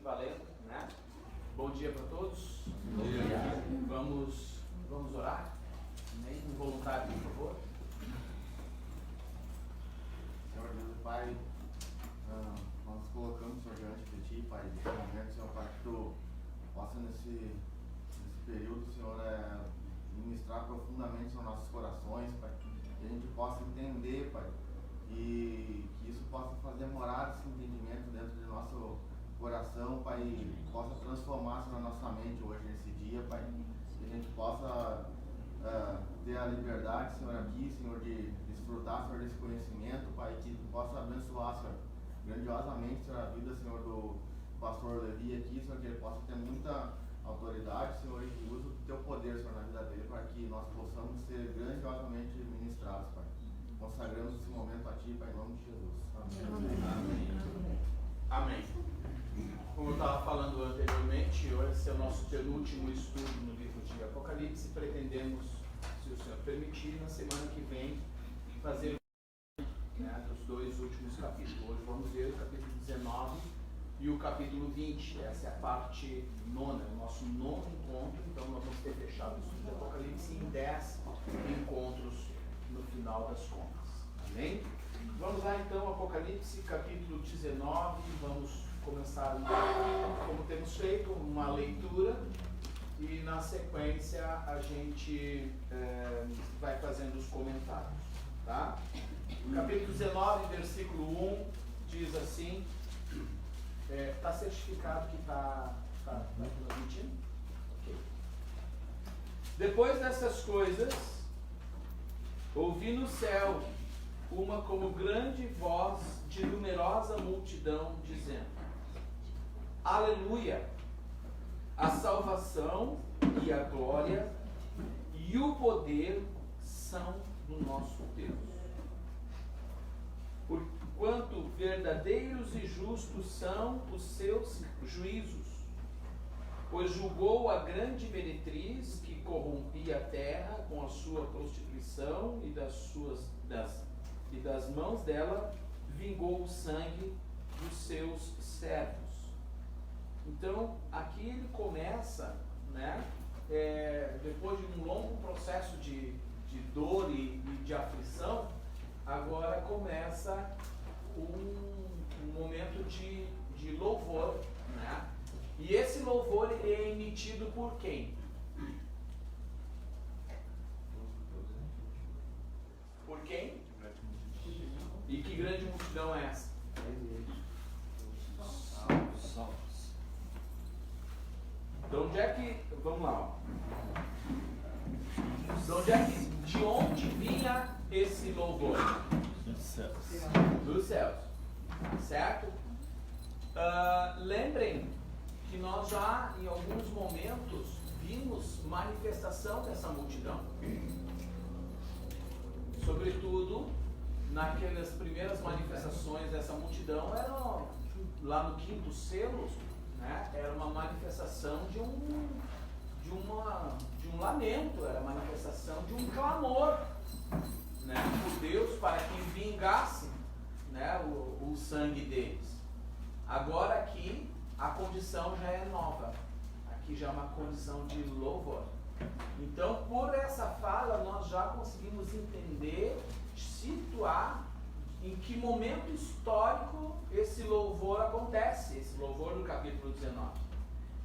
valendo, né? Bom dia para todos. Bom dia. Vamos orar? Amém? Um voluntário, por favor. Senhor Deus e Pai, nós colocamos, Senhor, diante de Ti, Pai, nesse momento, Senhor, para que Tu possa nesse período, Senhor, ministrar profundamente nos nossos corações, Pai, que a gente possa entender, Pai, e que isso possa fazer morar esse entendimento dentro do nosso coração, Pai, e possa transformar-se na nossa mente hoje, nesse dia, Pai, que a gente possa ter a liberdade, Senhor, aqui, Senhor, de desfrutar, Senhor, desse conhecimento, Pai, que Tu possa abençoar, Senhor, grandiosamente, Senhor, a vida, Senhor, do pastor Levi aqui, Senhor, que ele possa ter muita autoridade, Senhor, e que use o Teu poder, Senhor, na vida dele, para que nós possamos ser grandiosamente ministrados, Pai. Consagramos esse momento a Ti, Pai, em nome de Jesus. Amém. Amém. Amém. Como eu estava falando anteriormente, esse é o nosso penúltimo estudo no livro de Apocalipse. Pretendemos, se o Senhor permitir, na semana que vem, fazer dos dois últimos capítulos. Hoje vamos ver o capítulo 19 e o capítulo 20. Essa é a parte nona, o nosso nono encontro. Então nós vamos ter fechado o estudo de Apocalipse em 10 encontros no final das contas. Amém? Vamos lá então, Apocalipse capítulo 19. Vamos começar, como temos feito, uma leitura e na sequência a gente vai fazendo os comentários, tá? Capítulo 19, versículo 1 diz assim, está certificado que está transmitindo? Ok. Depois dessas coisas, ouvi no céu uma como grande voz de numerosa multidão dizendo: Aleluia! A salvação e a glória e o poder são do nosso Deus. Porquanto verdadeiros e justos são os seus juízos, pois julgou a grande meretriz que corrompia a terra com a sua prostituição e das mãos dela vingou o sangue dos seus servos. Então, aqui ele começa, né, depois de um longo processo de dor e de aflição, agora começa um momento de louvor, né? E esse louvor ele é emitido por quem? Por quem? E que grande multidão é essa? Então, onde é que... Vamos lá. Ó. De onde vinha esse louvor? Dos céus. Dos céus. Certo? Lembrem que nós já, em alguns momentos, vimos manifestação dessa multidão. Sobretudo, naquelas primeiras manifestações dessa multidão, eram lá no quinto selo, né, era uma manifestação de um lamento, era a manifestação de um clamor, né, por Deus para que vingasse, né, o sangue deles. Agora aqui a condição já é nova, aqui já é uma condição de louvor. Então, por essa fala, nós já conseguimos entender, situar em que momento histórico esse louvor acontece, esse louvor do capítulo 19.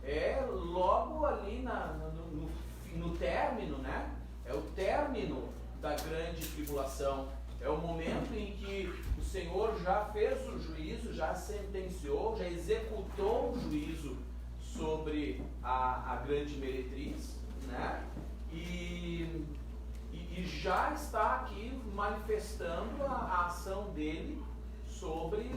É logo ali no término, né? É o término da grande tribulação. É o momento em que o Senhor já fez o juízo, já sentenciou, já executou o juízo sobre a grande meretriz, né? E já está aqui manifestando a ação dele sobre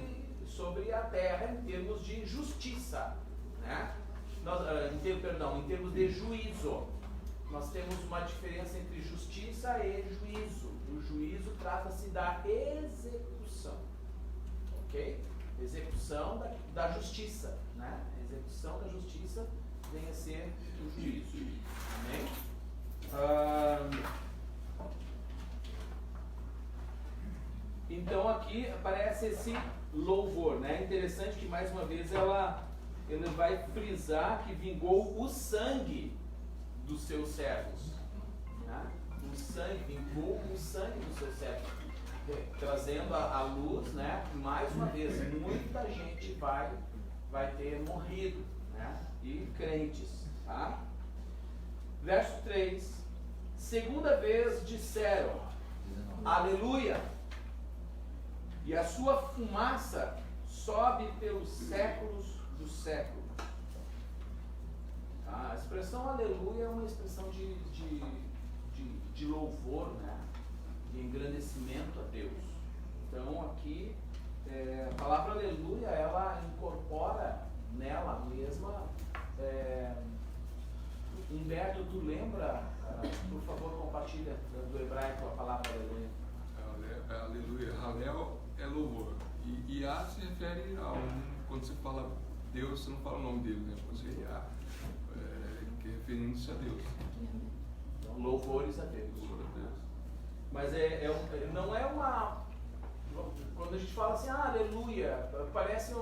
a terra em termos de justiça, né? Em termos de juízo. Nós temos uma diferença entre justiça e juízo. O juízo trata-se da execução, ok? Execução da justiça, né? A execução da justiça vem a ser o juízo. Amém? Então aqui aparece esse louvor, né? É interessante que mais uma vez ela ele vai frisar que vingou o sangue dos seus servos. Né? O sangue, vingou o sangue dos seus servos. Trazendo à luz, né? Mais uma vez, muita gente vai ter morrido, né? E crentes. Tá? Verso 3. Segunda vez disseram, aleluia, e a sua fumaça sobe pelos séculos dos séculos. A expressão aleluia é uma expressão de louvor, né? De engrandecimento a Deus. Então aqui a palavra aleluia, ela incorpora nela mesma. Humberto, tu lembra? Por favor, compartilha do hebraico a palavra aleluia. Aleluia. Halel é louvor. E Yah se refere ao. Quando você fala Deus, você não fala o nome dele, né? Você Yah, que é referindo-se a Deus. Então, louvores a Deus. Louvor a Deus. Mas não é uma. Quando a gente fala assim, aleluia, parece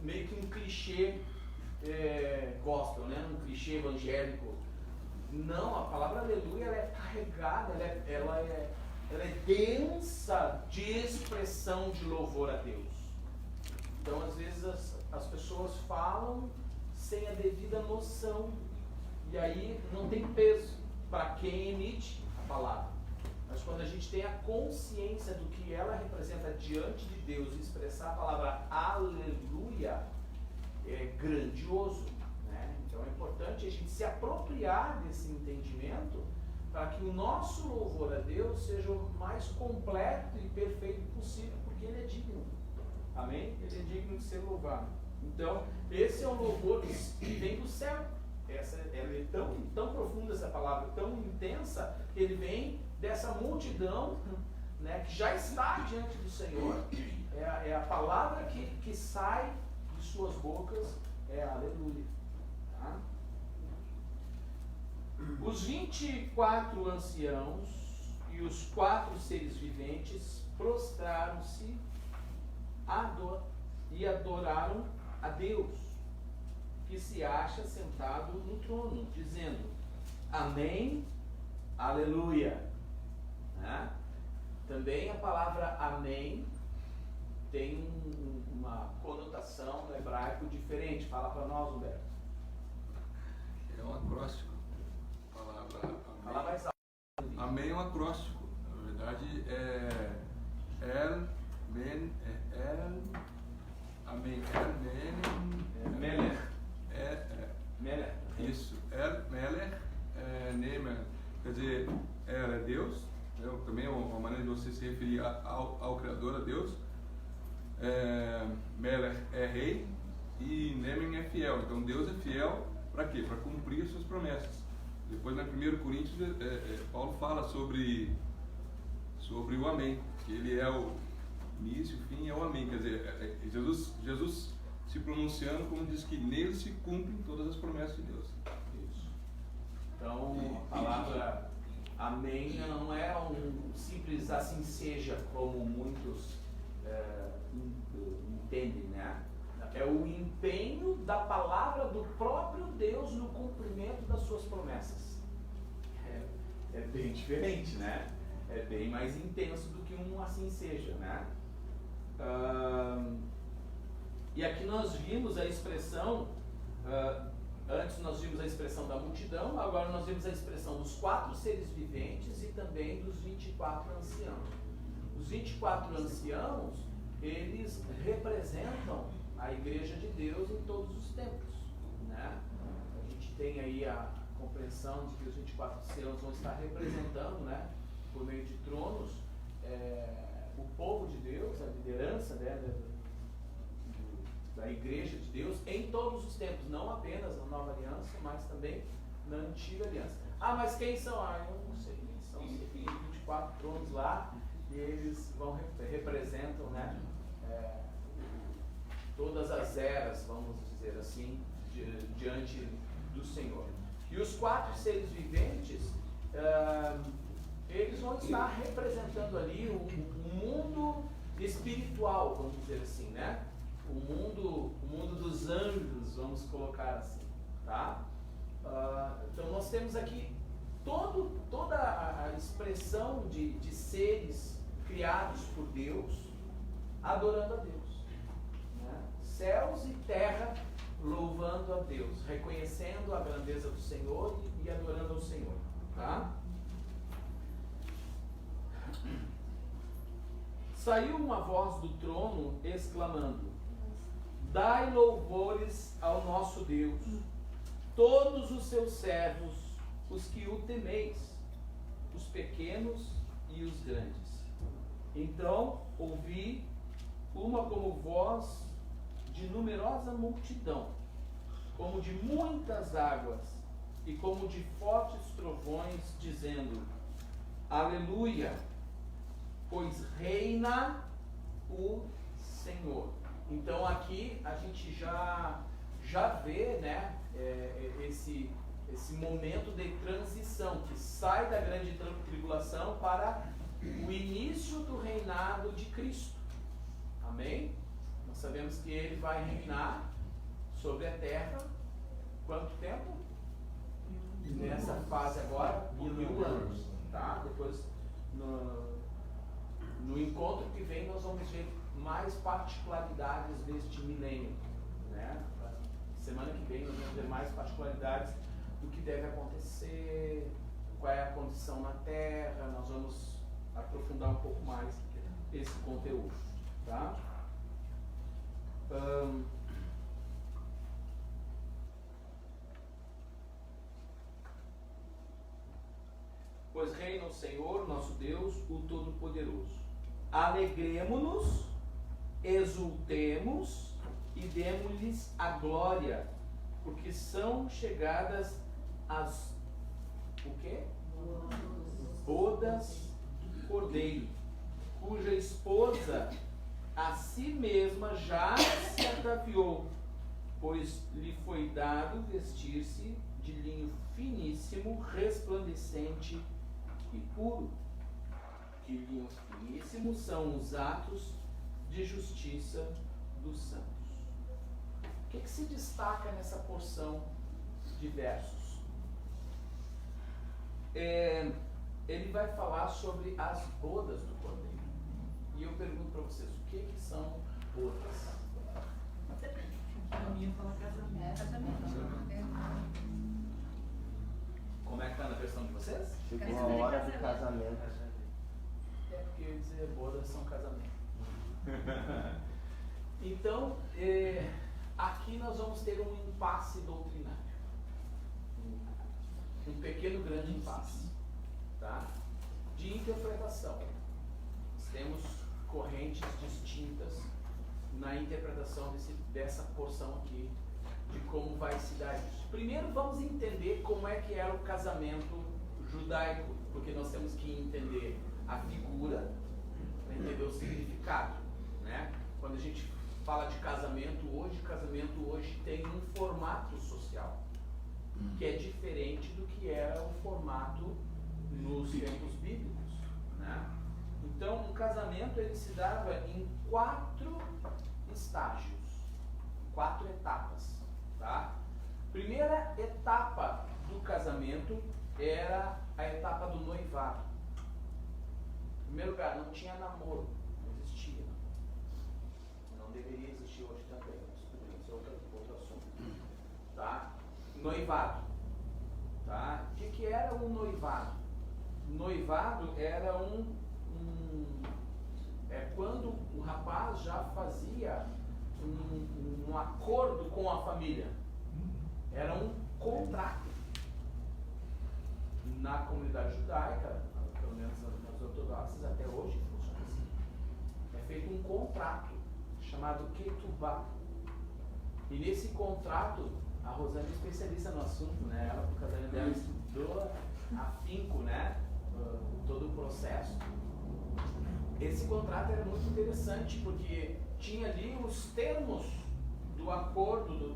meio que um clichê gospel, né? Um clichê evangélico. Não, a palavra aleluia, ela é carregada, ela é densa de expressão de louvor a Deus. Então, às vezes, as pessoas falam sem a devida noção, e aí não tem peso para quem emite a palavra. Mas quando a gente tem a consciência do que ela representa diante de Deus e expressar a palavra aleluia, é grandioso, né? Então é importante a gente se apropriar desse entendimento para que o nosso louvor a Deus seja o mais completo e perfeito possível, porque Ele é digno. Amém? Ele é digno de ser louvado. Então, esse é um louvor que vem do céu. Ela é tão profunda, essa palavra, tão intensa, que ele vem dessa multidão, né, que já está diante do Senhor. É a palavra que sai de suas bocas, é aleluia. Tá? Os 24 anciãos e os 4 seres viventes prostraram-se e adoraram a Deus, que se acha sentado no trono, dizendo, amém, aleluia. Né? Também a palavra amém tem uma conotação no hebraico diferente. Fala para nós, Humberto. É um acróstico. A palavra amém. Fala mais alto. Amém é um acróstico. Na verdade, amém. Melech. Melech. Isso. Melech, Nemer. Quer dizer, é Deus. Também é uma maneira de você se referir ao Criador, a Deus. Melech é rei e Nemen é fiel. Então Deus é fiel para quê? Para cumprir as suas promessas. Depois na 1 Coríntios Paulo fala sobre o amém, que ele é o início, o fim, é o amém. Quer dizer, Jesus se pronunciando como diz que nele se cumprem todas as promessas de Deus. Isso. Então a palavra amém não é um simples assim seja, como muitos entendem, né? É o empenho da palavra do próprio Deus no cumprimento das suas promessas. É bem diferente, né? É bem mais intenso do que um assim seja, né? E aqui nós vimos a expressão, antes nós vimos a expressão da multidão, agora nós vimos a expressão dos 4 seres viventes e também dos 24 anciãos. Os 24 anciãos, eles representam a Igreja de Deus em todos os tempos, né? A gente tem aí a compreensão de que os 24 anciãos vão estar representando, né, por meio de tronos, o povo de Deus, a liderança, né, da Igreja de Deus em todos os tempos, não apenas na Nova Aliança, mas também na Antiga Aliança. Mas quem são? Eu não sei quem são. Tem 24 tronos lá e eles representam, né, todas as eras, vamos dizer assim, diante do Senhor. E os 4 seres viventes, eles vão estar representando ali o mundo espiritual, vamos dizer assim, né? o mundo dos anjos, vamos colocar assim, tá? Então nós temos aqui toda a expressão de seres criados por Deus, adorando a Deus, né? Céus e terra louvando a Deus, reconhecendo a grandeza do Senhor e adorando ao Senhor, tá? Saiu uma voz do trono exclamando: dai louvores ao nosso Deus, todos os seus servos, os que o temeis, os pequenos e os grandes. Então ouvi uma como voz de numerosa multidão, como de muitas águas, e como de fortes trovões, dizendo: aleluia, pois reina o Senhor. Então aqui a gente já vê, né, esse momento de transição, que sai da grande tribulação para o início do reinado de Cristo. Amém? Nós sabemos que ele vai reinar sobre a terra quanto tempo? Nessa fase agora, 1000 anos, tá? Depois no encontro que vem nós vamos ver mais particularidades deste milênio, né? Semana que vem nós vamos ver mais particularidades do que deve acontecer, qual é a condição na terra. Nós vamos aprofundar um pouco mais esse conteúdo, tá? Pois reina o Senhor, nosso Deus, o Todo-Poderoso. Alegremo-nos, exultemos e demos-lhes a glória, porque são chegadas as o quê? Bodas do Cordeiro, cuja esposa a si mesma já se ataviou, pois lhe foi dado vestir-se de linho finíssimo, resplandecente e puro. Que linho finíssimo são os atos de justiça dos santos. O que se destaca nessa porção de versos? Ele vai falar sobre as bodas do Cordeiro. E eu pergunto para vocês, o que são bodas? A minha fala casamento. Como é que está na versão de vocês? Chegou a hora do casamento. É porque eu ia dizer, bodas são casamento. Então, aqui nós vamos ter um impasse doutrinário. Um pequeno grande impasse, tá? De interpretação. Nós temos correntes distintas na interpretação dessa porção aqui, de como vai se dar isso. Primeiro vamos entender como é que era o casamento judaico, porque nós temos que entender a figura para entender o significado, né? Quando a gente fala de casamento hoje tem um formato social que é diferente do que era o formato nos tempos bíblicos, né? Então, o casamento ele se dava em 4 estágios, 4 etapas, tá? Primeira etapa do casamento era a etapa do noivado. Em primeiro lugar, não tinha namoro, não existia. Não deveria existir hoje também, isso é outro assunto, tá? Noivado, tá? O que era um noivado? Noivado era quando o rapaz já fazia um acordo com a família. Era um contrato. Na comunidade judaica, pelo menos nas ortodoxas, até hoje funciona assim. É feito um contrato chamado ketubá. E nesse contrato, a Rosane é especialista no assunto, né? Ela, por casamento dela, estudou afinco, né? Todo o processo. Esse contrato era muito interessante porque tinha ali os termos do acordo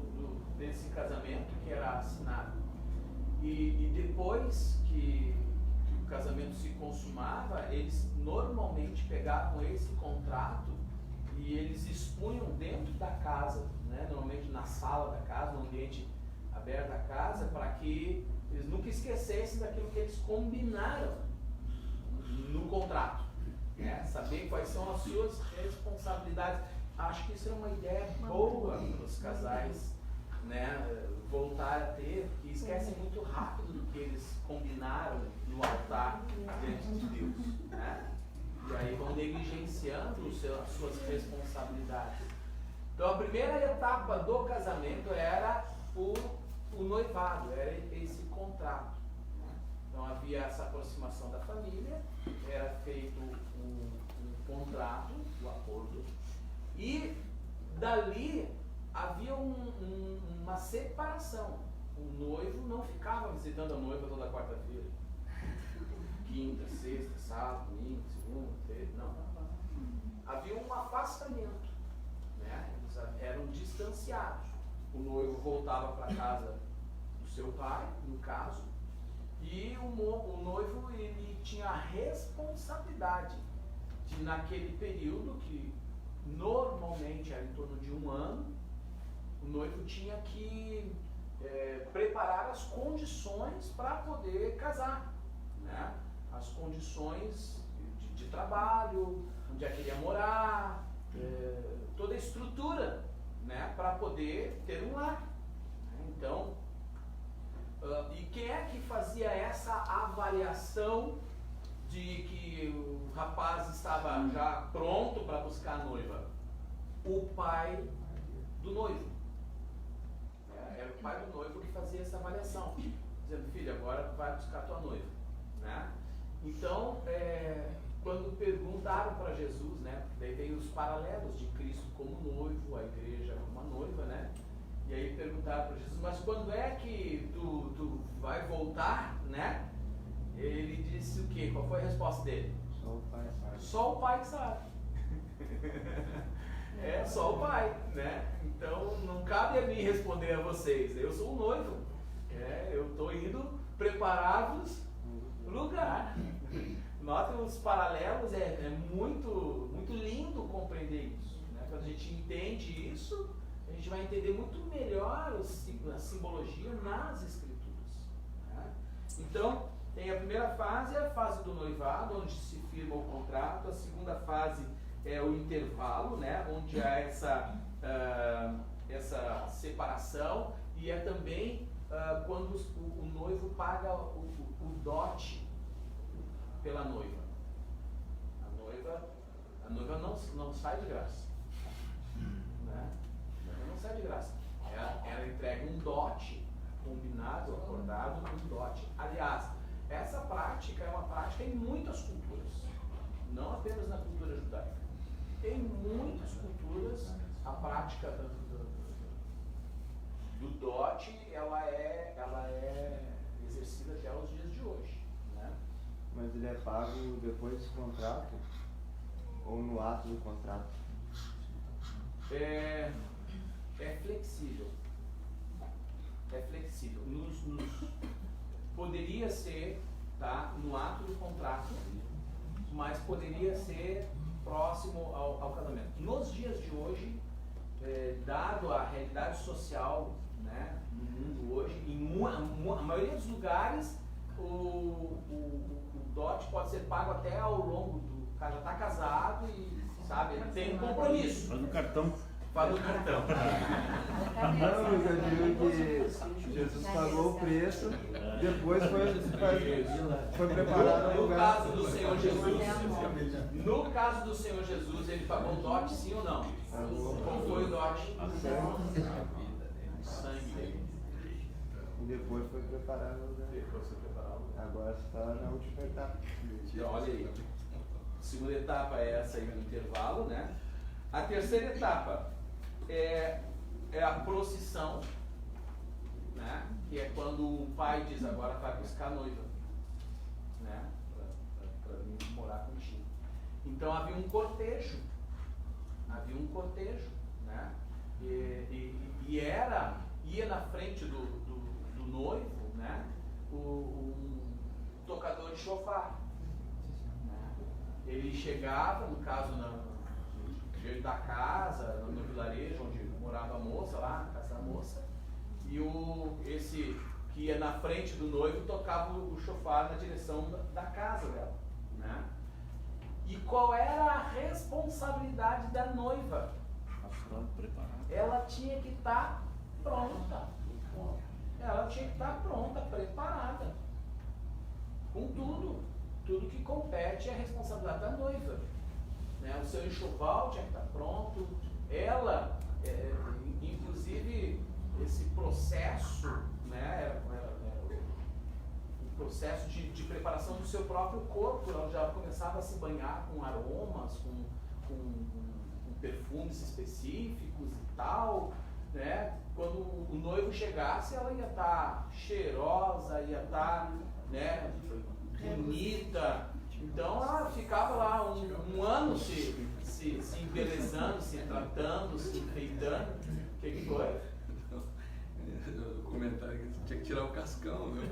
desse casamento que era assinado. E depois que o casamento se consumava, eles normalmente pegavam esse contrato e eles expunham dentro da casa, né, normalmente na sala da casa, no ambiente aberto da casa, para que eles nunca esquecessem daquilo que eles combinaram no contrato, né? Saber quais são as suas responsabilidades. Acho que isso é uma ideia boa para os casais, né, voltar a ter, que esquecem muito rápido do que eles combinaram no altar diante de Deus, né? E aí vão negligenciando as suas responsabilidades. Então a primeira etapa do casamento era o noivado, era esse contrato, né? Então havia essa aproximação da família, era feito um contrato, o acordo, e dali havia uma separação. O noivo não ficava visitando a noiva toda quarta-feira, quinta, sexta, sábado, domingo, segunda, terça, não. Havia um afastamento, né? Eles eram distanciados. O noivo voltava para casa do seu pai, no caso, e o noivo ele tinha a responsabilidade de, naquele período, que normalmente era em torno de 1 ano, o noivo tinha que preparar as condições para poder casar, né? As condições de trabalho, onde é que ele ia morar, toda a estrutura, né, para poder ter um lar. Então, e quem é que fazia essa avaliação de que o rapaz estava já pronto para buscar a noiva? O pai do noivo. Era o pai do noivo que fazia essa avaliação, dizendo: filho, agora vai buscar tua noiva, né? Então, quando perguntaram para Jesus, né, daí veio os paralelos de Cristo como noivo, a igreja como a noiva, né? E aí perguntaram para Jesus: mas quando é que tu vai voltar, né? Ele disse o quê? Qual foi a resposta dele? Só o pai sabe. Só o pai sabe. Só o pai, né? Então não cabe a mim responder a vocês. Eu sou o noivo. Eu estou indo preparar-vos lugar. Notem os paralelos, é muito, muito lindo compreender isso, né? Quando a gente entende isso, a gente vai entender muito melhor a simbologia nas escrituras, né? Então, tem a primeira fase, a fase do noivado, onde se firma o contrato. A segunda fase é o intervalo, né? Onde há essa separação, e é também quando o noivo paga o dote pela noiva. A noiva não sai de graça, né? A noiva não sai de graça. Ela entrega um dote, combinado, acordado, um dote. Aliás, essa prática é uma prática em muitas culturas, não apenas na cultura judaica. Em muitas culturas, a prática do dote, ela é exercida até os dias de hoje, né? Mas ele é pago depois do contrato ou no ato do contrato? É flexível. É flexível. Poderia ser, tá, no ato do contrato, mas poderia ser próximo ao casamento. Nos dias de hoje, dado a realidade social, né, no mundo hoje, a maioria dos lugares, o dote pode ser pago até ao longo do... O cara já está casado e, sabe, ele tem um compromisso. Faz no cartão. Faz no cartão. Não, mas eu digo que Jesus pagou o preço, depois foi preparado o No lugar. caso do Senhor Jesus, no caso do Senhor Jesus, ele pagou o dote, sim ou não? Qual foi o dote? O sangue dele. E depois foi preparado o lugar. Depois foi preparado. Agora está na última etapa. Então, olha aí. A segunda etapa é essa aí do intervalo, né? A terceira etapa é a procissão, né? Que é quando o pai diz: agora vai buscar a noiva, né? Para vir morar contigo. Então havia um cortejo, né? Ia na frente do noivo, né? Um tocador de chofar. Ele chegava, no caso diante da casa, no vilarejo onde morava a moça, lá na casa da moça, e esse que ia na frente do noivo tocava o chofar na direção da casa dela, né? E qual era a responsabilidade da noiva? Ela tinha que estar pronta. Ela tinha que estar pronta, preparada. Com tudo que compete é a responsabilidade da noiva. Né? O seu enxoval tinha que estar pronto. Ela, inclusive, esse processo, né, o processo de preparação do seu próprio corpo, ela já começava a se banhar com aromas, com perfumes específicos e tal, né? Quando o noivo chegasse, ela ia estar cheirosa, ia estar, né, bonita. Então ela ficava lá um ano se embelezando, se tratando, se enfeitando. O que foi? O comentário que tinha que tirar o cascão, viu?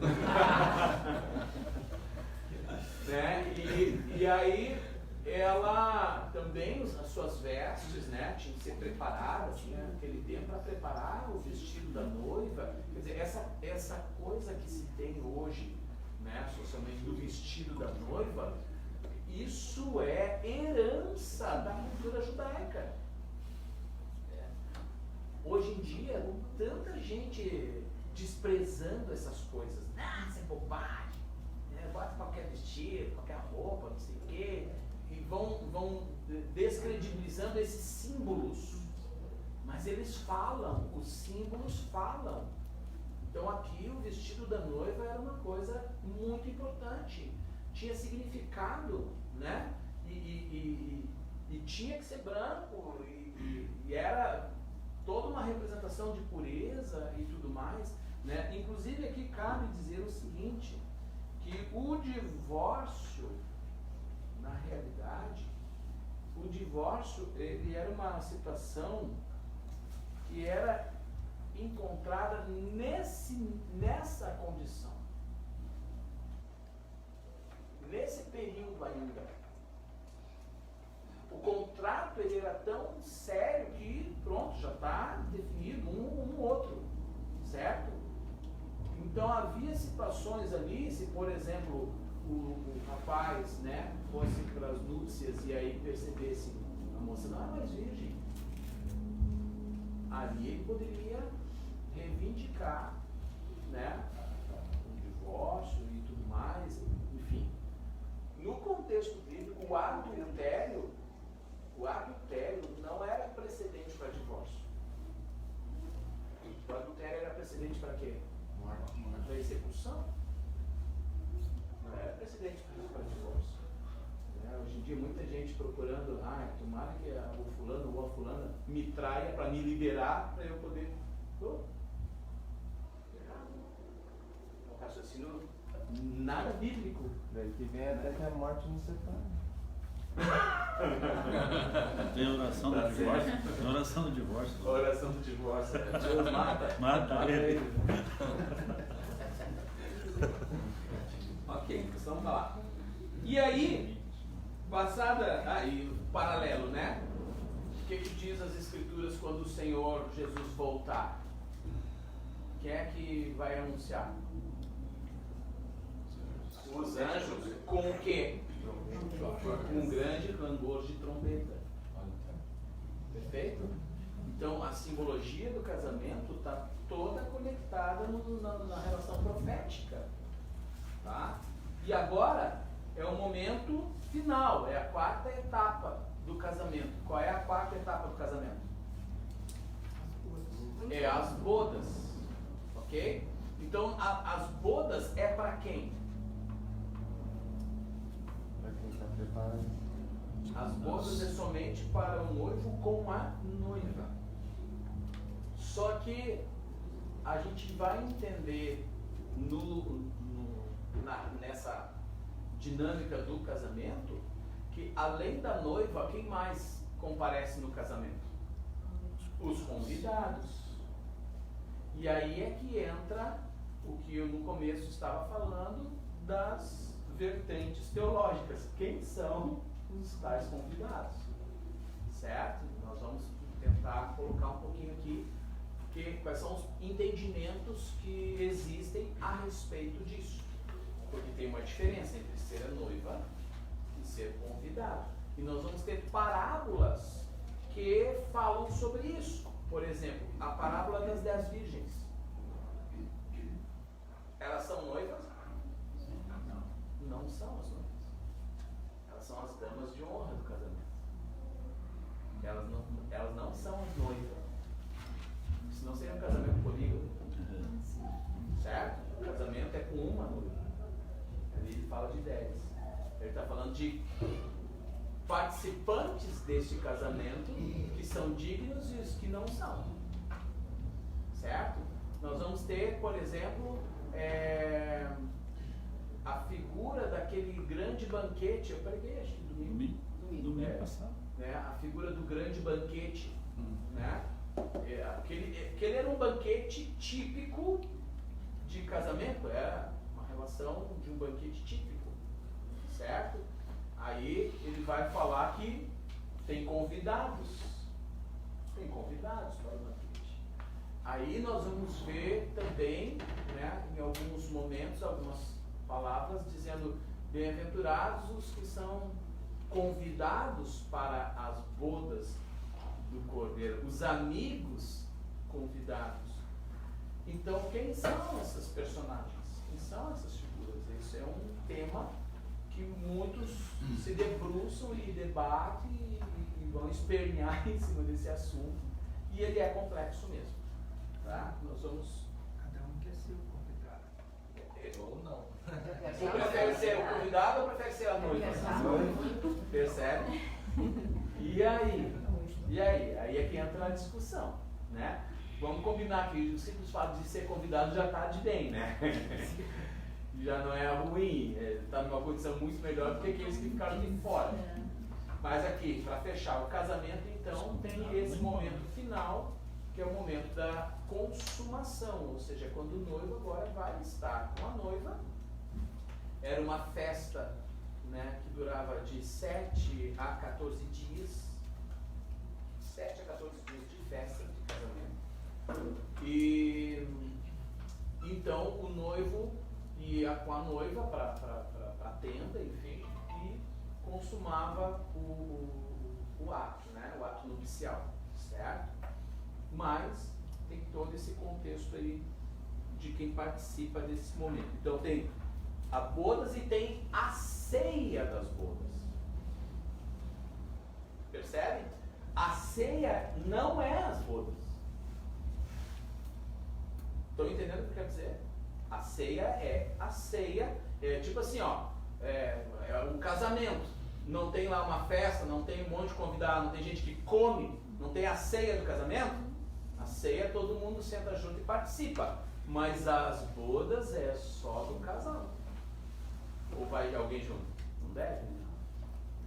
Né? E aí ela também, as suas vestes, né, tinham que ser preparadas, tinha aquele tempo para preparar o vestido da noiva. Quer dizer, essa coisa que se tem hoje, né, socialmente, do vestido da noiva, isso é herança da cultura judaica. Hoje em dia, tanta gente desprezando essas coisas. Ah, isso é bobagem. Bota qualquer vestido, qualquer roupa, não sei o quê. E vão descredibilizando esses símbolos. Mas eles falam, os símbolos falam. Então aqui o vestido da noiva era uma coisa muito importante. Tinha significado, né? E tinha que ser branco. E era toda uma representação de pureza e tudo mais, né? Inclusive aqui cabe dizer o seguinte, que o divórcio, na realidade, o divórcio ele era uma situação que era encontrada nessa condição, nesse período ainda. O contrato ele era tão sério que, pronto, já está definido um outro, certo? Então havia situações ali, se por exemplo o rapaz, né, fosse para as núpcias e aí percebesse a moça não é mais virgem, ali ele poderia reivindicar, né, o divórcio e tudo mais, enfim. No contexto bíblico, o adultério não era precedente para divórcio. O adultério era precedente para quê? Para execução. Não era precedente para divórcio. Hoje em dia muita gente procurando, tomara que o fulano ou a fulana me traia para me liberar, para eu poder. É um raciocínio nada bíblico. Daí que vem até que a morte nos separa. Tem oração do divórcio. Tem oração do divórcio. Oração do divórcio. Deus mata. Mata ele. Ok, então vamos lá. E aí, e o paralelo, né? O que diz as Escrituras quando o Senhor Jesus voltar? Quem é que vai anunciar? Os anjos. Com o quê? Com um grande clangor de trombeta. Perfeito? Então a simbologia do casamento está toda conectada na relação profética. Tá? E agora é o momento final, é a quarta etapa do casamento. Qual é a quarta etapa do casamento? É as bodas. Ok? Então as bodas é para quem? As bodas é somente para o noivo com a noiva. Só que a gente vai entender nessa dinâmica do casamento que além da noiva, quem mais comparece no casamento? Os convidados. E aí é que entra o que eu no começo estava falando das vertentes teológicas. Quem são os tais convidados? certo? Nós vamos tentar colocar um pouquinho aqui quais são os entendimentos que existem a respeito disso. Porque tem uma diferença entre ser a noiva e ser convidado. E nós vamos ter parábolas que falam sobre isso. Por exemplo, a parábola das 10 virgens. Elas são noivas? Não são as noivas. Elas são as damas de honra do casamento. Elas não são as noivas. Senão seria um casamento polígamo. Certo? O casamento é com uma noiva. Ali ele fala de 10. Ele está falando de participantes deste casamento que são dignos e os que não são. Certo? Nós vamos ter, por exemplo, a figura daquele grande banquete. Eu preguei, acho que domingo passado. Né? A figura do grande banquete. Né? Aquele era um banquete típico de casamento. Era uma relação de um banquete típico. Certo? Aí ele vai falar que tem convidados. Tem convidados para o banquete. Aí nós vamos ver também, né, em alguns momentos, algumas palavras dizendo: bem-aventurados os que são convidados para as bodas do Cordeiro, os amigos convidados. Então, quem são essas personagens? Quem são essas figuras? Isso é um tema que muitos se debruçam e debatem e vão espernear em cima desse assunto. E ele é complexo mesmo. Tá? Nós vamos... Cada um quer ser o convidado. Ou não. Você prefere ser o convidado ou prefere ser a noiva? Percebe? E aí? Aí é que entra a discussão, né? Vamos combinar que o simples fato de ser convidado já está de bem, né? Já não é ruim, está numa condição muito melhor do que aqueles que ficaram de fora. Mas aqui, para fechar o casamento, então, tem esse momento final, que é o momento da consumação, ou seja, quando o noivo agora vai estar com a noiva. Era uma festa, né, que durava de 7 a 14 dias. 7 a 14 dias de festa de casamento. E então o noivo ia com a noiva para a tenda, enfim, e consumava o ato, né, o ato nupcial, certo? Mas tem todo esse contexto aí de quem participa desse momento. Então tem a bodas e tem a ceia das bodas. Percebe? A ceia não é as bodas. Estão entendendo o que quer dizer? A ceia é a ceia. É tipo assim, ó, é um casamento. Não tem lá uma festa, não tem um monte de convidado, não tem gente que come, não tem a ceia do casamento. A ceia todo mundo senta junto e participa. Mas as bodas é só do casal. Ou vai alguém junto? Não deve?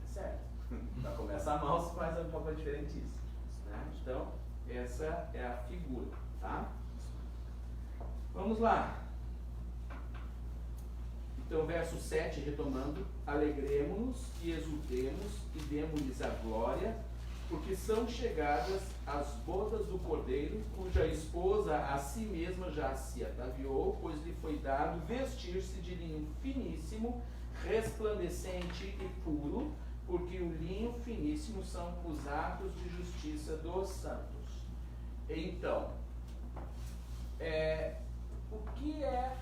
É certo. Para começar mal se faz um pouco diferente isso, né? Então, essa é a figura, tá? Vamos lá. Então, verso 7, retomando: alegremo-nos e exultemos e demo-lhes a glória, porque são chegadas as bodas do Cordeiro, cuja esposa a si mesma já se ataviou, pois lhe foi dado vestir-se de linho finíssimo, resplandecente e puro, porque o linho finíssimo são os atos de justiça dos santos. Então, o que é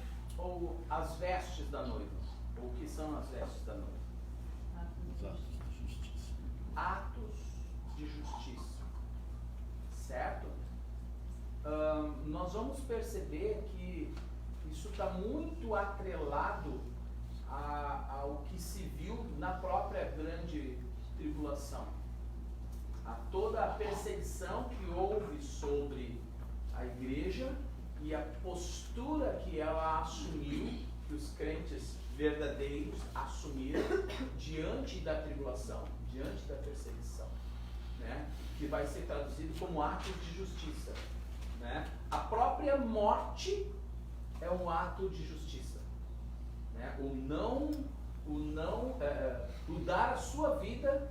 as vestes da noiva? O que são as vestes da noiva? Atos de justiça. Atos de justiça. Certo? Nós vamos perceber que isso está muito atrelado ao que se viu na própria grande tribulação. A toda a perseguição que houve sobre a igreja e a postura que ela assumiu, que os crentes verdadeiros assumiram diante da tribulação, diante da perseguição, né? Que vai ser traduzido como atos de justiça, né? A própria morte é um ato de justiça, né? O dar a sua vida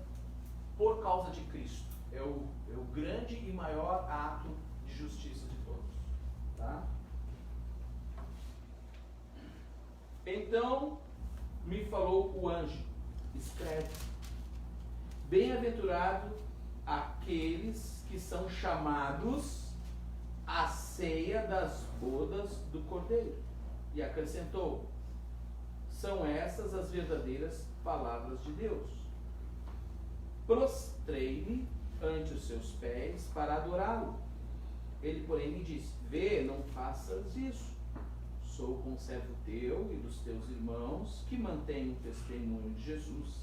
por causa de Cristo é o grande e maior ato de justiça de todos. Tá? Então me falou o anjo: escreve, bem-aventurado aqueles que são chamados à ceia das bodas do Cordeiro. E acrescentou: são essas as verdadeiras palavras de Deus. Prostrei-me ante os seus pés para adorá-lo. Ele, porém, me disse: vê, não faças isso. Sou conservo teu e dos teus irmãos que mantêm o testemunho de Jesus.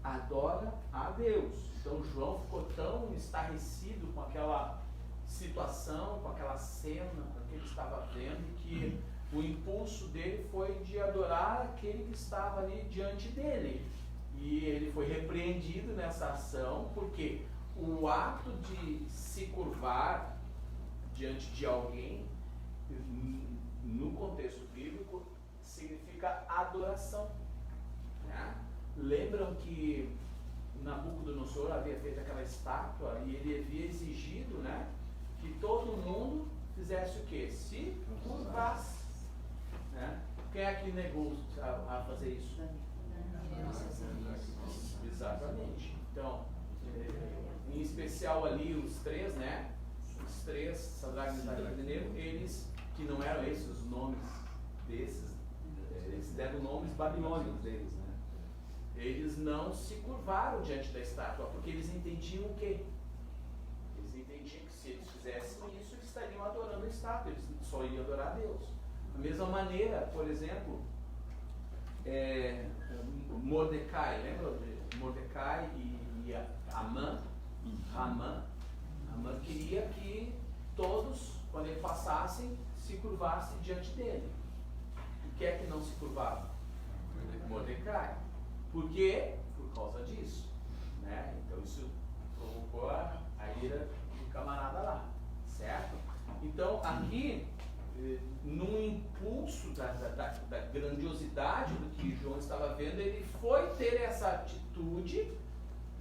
Adora a Deus. Então João ficou tão estarrecido com aquela situação, com aquela cena que ele estava vendo, que o impulso dele foi de adorar aquele que estava ali diante dele. E ele foi repreendido nessa ação, porque o ato de se curvar diante de alguém, no contexto bíblico, significa adoração. Né? Lembram que Nabucodonosor havia feito aquela estátua e ele havia exigido, né, que todo mundo fizesse o quê? Se curvasse. Né? Quem é que negou a fazer isso? Exatamente. Então, em especial ali os três, né? Os três, Sadraque, Mesaque e Abednego, eles, que não eram esses os nomes desses, eles deram nomes babilônicos deles, né? Eles não se curvaram diante da estátua, porque eles entendiam o quê? Eles entendiam que se eles fizessem isso, eles estariam adorando a estátua, eles só iam adorar a Deus. Da mesma maneira, por exemplo, Mordecai, lembra de Mordecai e Amã? Amã queria que todos, quando ele passassem, se curvassem diante dele. E quem é que não se curvava? Mordecai. Por quê? Por causa disso. Né? Então isso provocou a ira do camarada lá. Certo? Então aqui, num impulso da grandiosidade do que João estava vendo, ele foi ter essa atitude,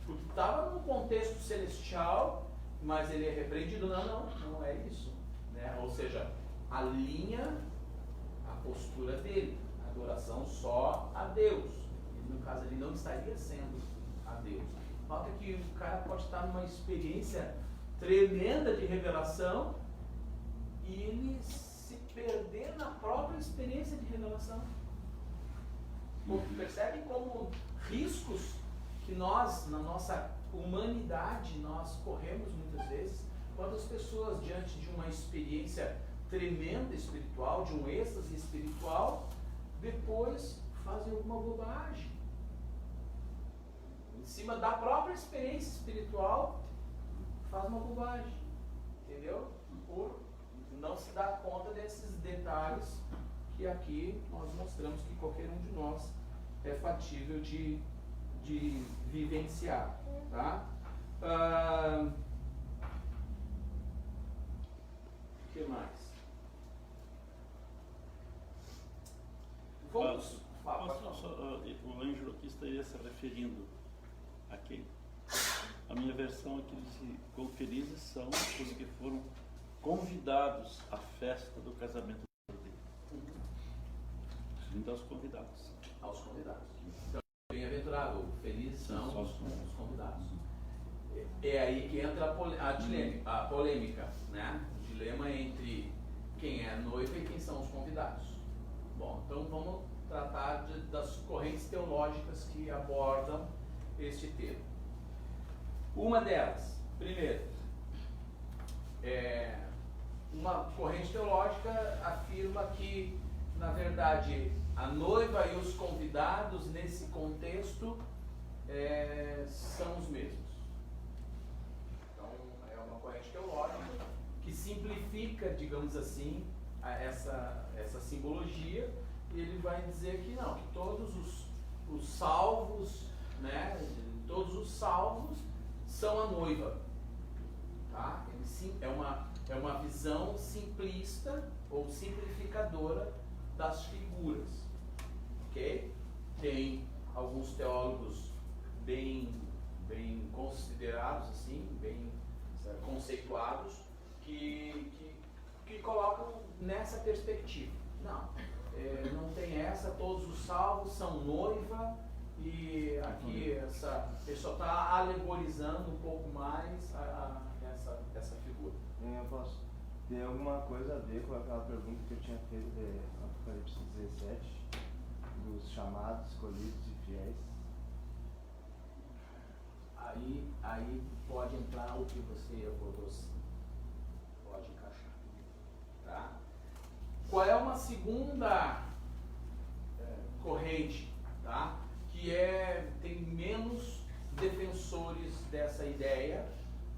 porque estava num contexto celestial, mas ele é repreendido. Não é isso. Né? Ou seja, alinha a postura dele, a adoração só a Deus. E no caso ele não estaria sendo a Deus. Nota que o cara pode estar numa experiência tremenda de revelação e ele se perder na própria experiência de revelação. Percebem como riscos que nós, na nossa humanidade, nós corremos muitas vezes, quando as pessoas, diante de uma experiência tremenda espiritual, de um êxtase espiritual, depois fazem alguma bobagem. Em cima da própria experiência espiritual, faz uma bobagem. Entendeu? Por não se dar conta desses detalhes que aqui nós mostramos que qualquer um de nós é fatível de vivenciar. Tá? O que mais? Vamos. O anjo aqui estaria se referindo a quem? A minha versão aqui diz: quão felizes são os que foram convidados à festa do casamento do Cordeiro. Então, aos convidados. Aos convidados. Então, bem-aventurado, felizes são os convidados. É aí que entra a polêmica, né? O dilema entre quem é a noiva e quem são os convidados. Bom, então vamos tratar das correntes teológicas que abordam este tema. Uma delas, primeiro, uma corrente teológica afirma que, na verdade, a noiva e os convidados, nesse contexto, são os mesmos. Então, é uma corrente teológica que simplifica, digamos assim, essa simbologia, e ele vai dizer que não, que todos os salvos, né, todos os salvos são a noiva. Tá? É uma visão simplista ou simplificadora das figuras. Ok? Tem alguns teólogos bem bem considerados, assim, bem conceituados, que colocam nessa perspectiva. Não, não tem essa, todos os salvos são noiva, e aqui ele só está alegorizando um pouco mais essa figura. Eu posso. Tem alguma coisa a ver com aquela pergunta que eu tinha feito de Apocalipse 17, dos chamados, escolhidos e fiéis? Aí pode entrar o que você abordou, sim. Pode encaixar. Tá? Qual é uma segunda corrente, tá? Que tem menos defensores dessa ideia,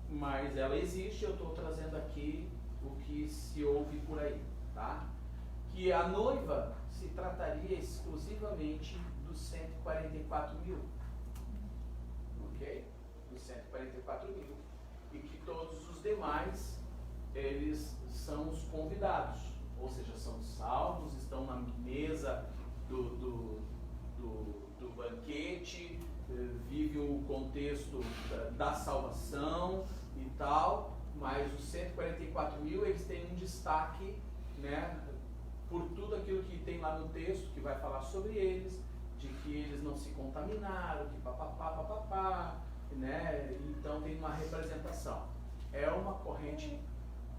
mas ela existe, eu estou trazendo aqui o que se ouve por aí, tá? Que a noiva se trataria exclusivamente dos 144 mil, ok? Dos 144 mil, e que todos os demais, eles são os convidados, ou seja, são salvos, estão na mesa do banquete, vive o contexto da salvação e tal, mas os 144 mil, eles têm um destaque, né, por tudo aquilo que tem lá no texto, que vai falar sobre eles, de que eles não se contaminaram, que papapá, né, então tem uma representação. É uma corrente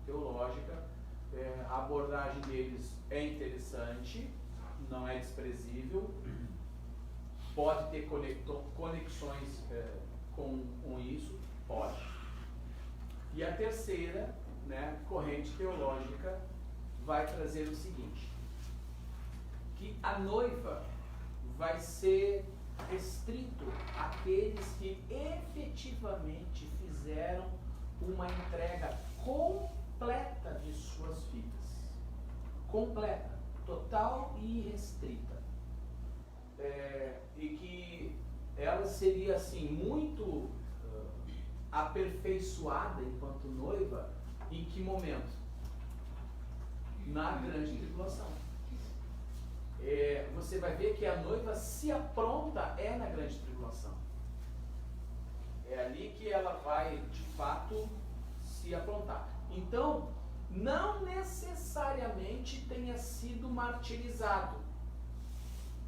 teológica, a abordagem deles é interessante, não é desprezível, pode ter conexões com isso, pode. E a terceira, né, corrente teológica vai trazer o seguinte, que a noiva vai ser restrito àqueles que efetivamente fizeram uma entrega completa de suas vidas. Completa, total e restrita. E que ela seria assim muito aperfeiçoada enquanto noiva em que momento? Na grande tribulação. Você vai ver que a noiva se apronta na grande tribulação. É ali que ela vai de fato se aprontar. Então, não necessariamente tenha sido martirizado.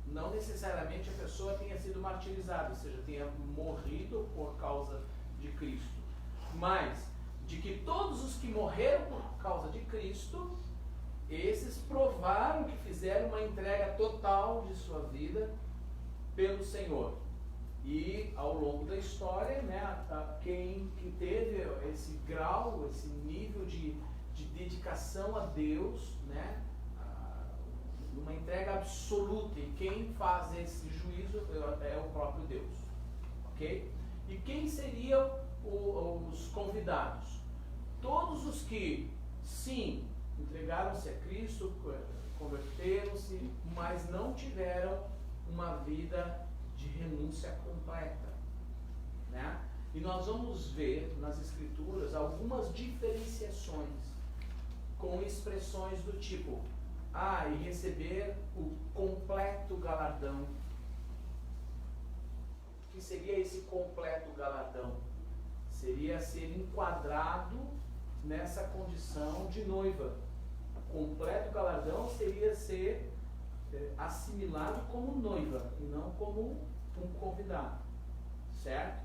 Não necessariamente a pessoa tenha sido martirizada, ou seja, tenha morrido por causa de Cristo. Mas, de que todos os que morreram por causa de Cristo, esses provaram que fizeram uma entrega total de sua vida pelo Senhor. E, ao longo da história, né, quem teve esse grau, esse nível de dedicação a Deus, né, uma entrega absoluta, e quem faz esse juízo é o próprio Deus, ok? E quem seriam os convidados? Todos os que, sim, entregaram-se a Cristo, converteram-se, mas não tiveram uma vida de renúncia completa, né? E nós vamos ver nas Escrituras algumas diferenciações com expressões do tipo e receber o completo galardão. O que seria esse completo galardão? Seria ser enquadrado nessa condição de noiva. O completo galardão seria ser assimilado como noiva e não como um convidado, certo?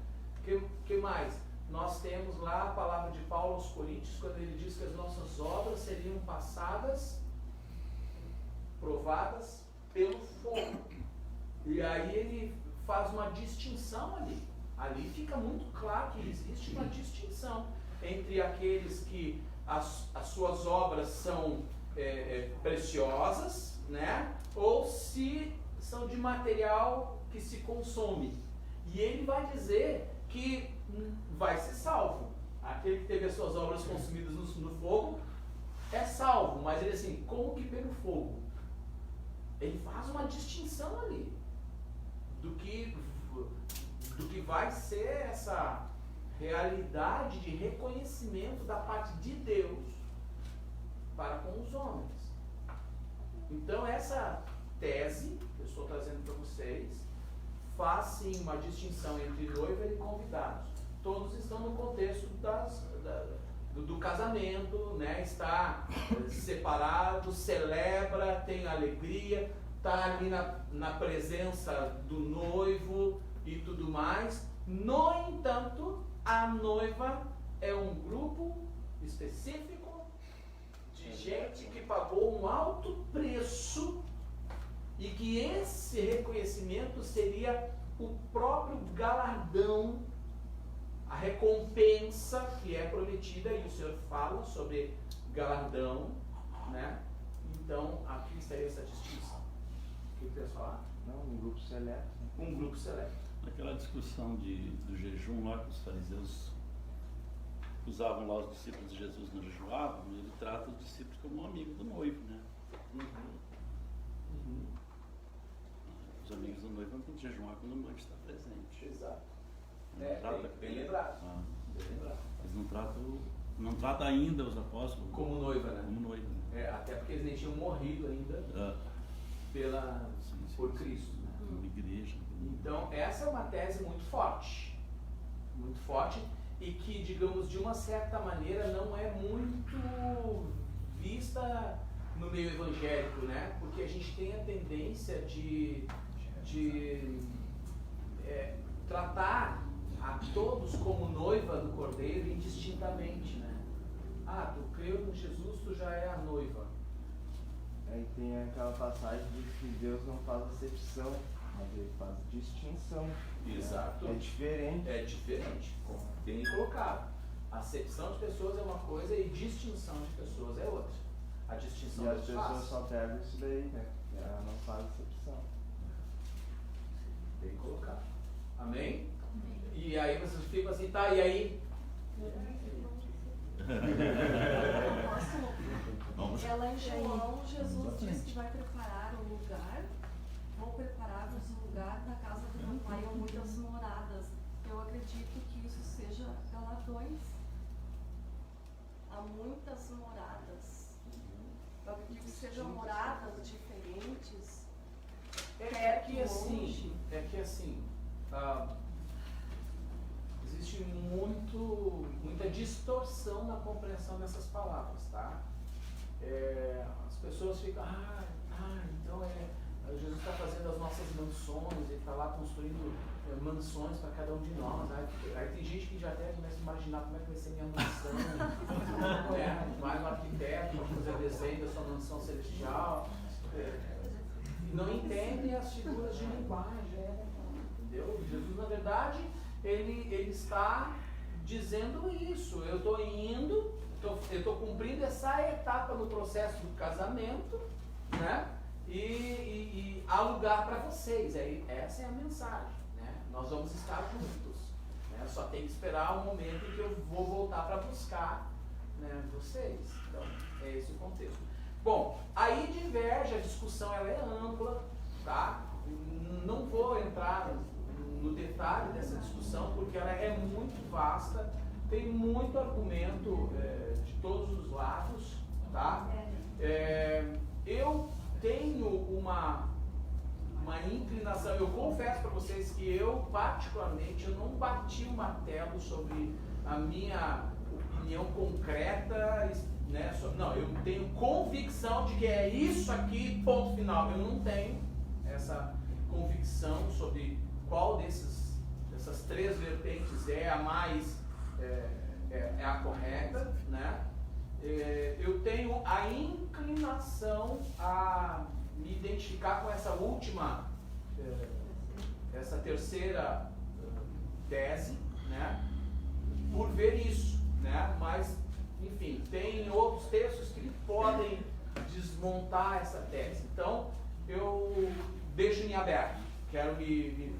Que mais? Nós temos lá a palavra de Paulo aos Coríntios, quando ele diz que as nossas obras seriam passadas, provadas pelo fogo. E aí ele faz uma distinção ali. Ali fica muito claro que existe uma distinção entre aqueles que as suas obras são preciosas, né? Ou se são de material que se consome. E ele vai dizer que vai ser salvo. Aquele que teve as suas obras consumidas no fogo é salvo, mas ele assim, como que pelo fogo? Ele faz uma distinção ali do que vai ser essa realidade de reconhecimento da parte de Deus para com os homens. Então essa tese que eu estou trazendo para vocês faz sim uma distinção entre noiva e convidados. Todos estão no contexto do casamento, né? Está separado, celebra, tem alegria, está ali na presença do noivo e tudo mais. No entanto, a noiva é um grupo específico de gente que pagou um alto preço e que esse reconhecimento seria o próprio galardão, a recompensa que é prometida, e o Senhor fala sobre galardão, né? Então, aqui estaria essa distinção. O que você ia falar? Não, um grupo seleto. Um grupo seleto. Naquela discussão do jejum lá que os fariseus usavam lá os discípulos de Jesus não jejuavam, ele trata os discípulos como um amigo do noivo, né? Os amigos do noivo não têm que jejuar quando o noivo está presente. Exato. Bem lembrado. Bem lembrado. Eles não tratam ainda os apóstolos Como noiva, né? como noiva. Né? Até porque eles nem tinham morrido ainda por Cristo. Né? Como igreja. Então, essa é uma tese muito forte, e que, digamos, de uma certa maneira não é muito vista no meio evangélico, né? Porque a gente tem a tendência de tratar a todos como noiva do Cordeiro indistintamente, né? Ah, tu creu em Jesus, tu já é a noiva. Aí tem aquela passagem de que Deus não faz acepção, mas ele faz distinção. Exato. É diferente. É diferente, bem colocado. Acepção de pessoas é uma coisa e distinção de pessoas é outra. A distinção E as Deus pessoas faz. só pegam isso daí, né? Ela não faz acepção. Bem colocado. Amém? E aí vocês ficam assim, tá, e aí? Ela em João, Jesus diz que vai preparar um lugar, vou preparar-vos um lugar na casa do meu pai, há muitas moradas. Eu acredito que isso seja galardões. Há muitas moradas. Eu acredito que sejam moradas diferentes. É que assim, existe muita distorção na compreensão dessas palavras, tá? As pessoas ficam, então Jesus está fazendo as nossas mansões, ele está lá construindo mansões para cada um de nós. Aí tem gente que já até começa a imaginar como é que vai ser minha mansão, né? Vai no arquiteto para fazer desenho da sua mansão celestial. E não entendem as figuras de linguagem, entendeu? Jesus, na verdade, ele está dizendo isso. Eu estou indo, eu estou cumprindo essa etapa no processo do casamento, né? E há lugar para vocês. Essa é a mensagem, né? Nós vamos estar juntos, né? Só tem que esperar o momento em que eu vou voltar para buscar, né, vocês. Então, é esse o contexto. Bom, aí diverge, a discussão ela é ampla, tá? Não vou entrar no detalhe dessa discussão, porque ela é muito vasta, tem muito argumento de todos os lados, tá? Eu tenho uma inclinação, eu confesso para vocês que eu, particularmente, eu não bati o martelo sobre a minha opinião concreta, né? Não, eu tenho convicção de que é isso aqui, ponto final. Eu não tenho essa convicção sobre qual dessas três vertentes é a mais a correta, né? Eu tenho a inclinação a me identificar com essa última, essa terceira tese, né? Por ver isso, né? Mas, enfim, tem outros textos que podem desmontar essa tese. Então, eu deixo em aberto. Quero me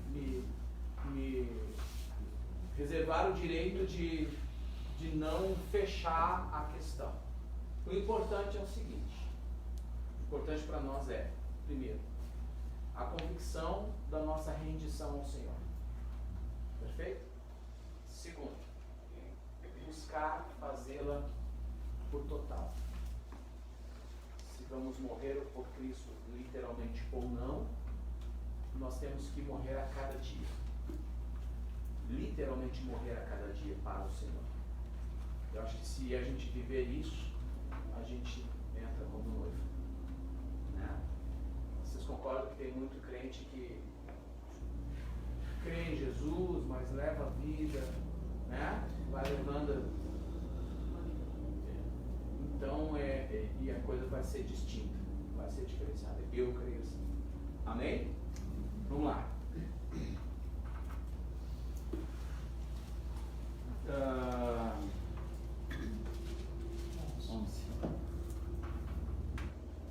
reservar o direito de não fechar a questão. O importante é o seguinte: o importante para nós é, primeiro, a convicção da nossa rendição ao Senhor. Perfeito? Segundo, buscar fazê-la por total. Se vamos morrer por Cristo literalmente ou não, nós temos que morrer a cada dia. Literalmente morrer a cada dia para o Senhor. Eu acho que se a gente viver isso, a gente entra como noivo. Né? Vocês concordam que tem muito crente que crê em Jesus, mas leva a vida, né? Vai levando. Então, e a coisa vai ser distinta, vai ser diferenciada. Eu creio assim. Amém? Vamos lá.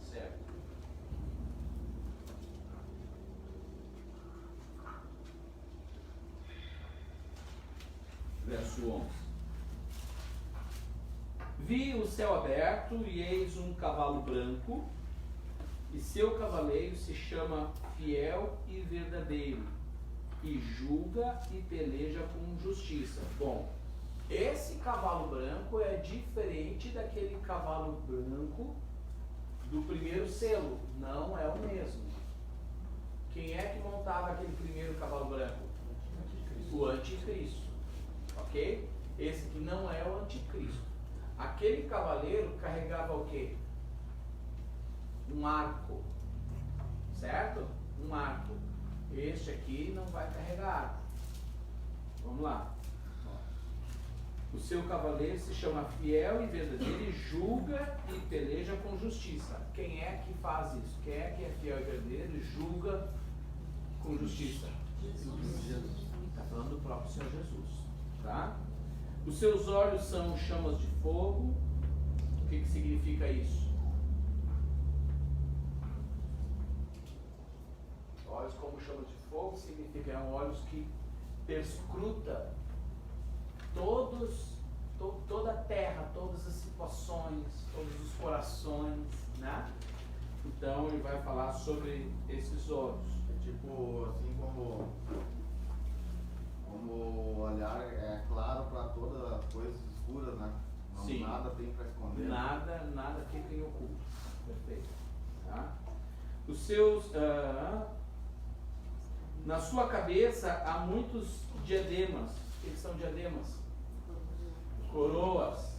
Certo. Verso 11. Vi o céu aberto e eis um cavalo branco, e seu cavaleiro se chama Fiel e Verdadeiro, e julga e peleja com justiça. Bom, esse cavalo branco é diferente daquele cavalo branco do primeiro selo. Não é o mesmo. Quem é que montava aquele primeiro cavalo branco? O anticristo. Ok? Esse aqui não é o anticristo. Aquele cavaleiro carregava o quê? Um arco. Certo? Um arco. Este aqui não vai carregar arco. Vamos lá. O seu cavaleiro se chama Fiel e Verdadeiro e julga e peleja com justiça. Quem é que faz isso? Quem é que é fiel e verdadeiro e julga com justiça? Jesus. Está falando do próprio Senhor Jesus. Tá? Os seus olhos são chamas de fogo. O que significa isso? Olhos como chamas de fogo significa olhos que perscruta toda a terra, todas as situações, todos os corações, né? Então ele vai falar sobre esses olhos. É tipo assim como o olhar é claro para todas as coisas escuras, né? Não, Sim. Nada tem para esconder. Nada que tem oculto. Perfeito. Tá? Os seus na sua cabeça há muitos diademas. O que são diademas? Coroas,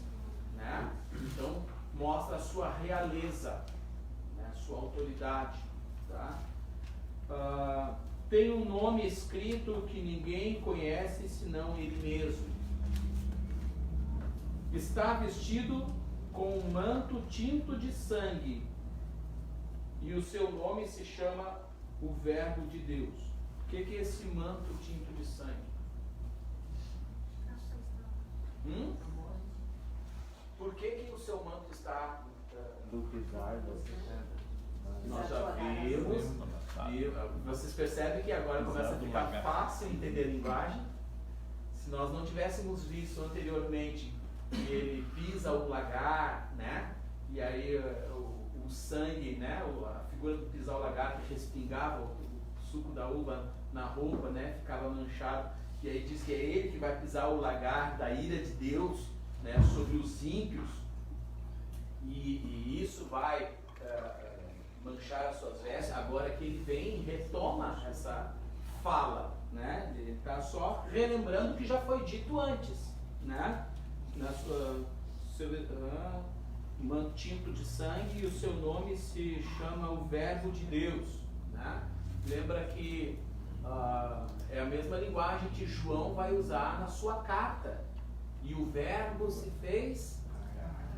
né? Então mostra a sua realeza, né? A sua autoridade, tá? Tem um nome escrito que ninguém conhece senão ele mesmo. Está vestido com um manto tinto de sangue e o seu nome se chama o Verbo de Deus. O que é esse manto tinto de sangue? Por que o seu manto está... Do pisar, Nós já vimos. E vocês percebem que agora começa a ficar fácil entender a linguagem. Se nós não tivéssemos visto anteriormente que ele pisa o lagar, né? E aí o sangue, né? A figura do pisar o lagar que respingava o suco da uva na roupa, né? Ficava manchado. E aí diz que é ele que vai pisar o lagar da ira de Deus, né? Sobre os ímpios. E isso vai manchar as suas vestes. Agora que ele vem e retoma essa fala, né? Ele está só relembrando o que já foi dito antes, né? Na seu manto tinto de sangue e o seu nome se chama o Verbo de Deus, né? Lembra que é a mesma linguagem que João vai usar na sua carta. E o Verbo se fez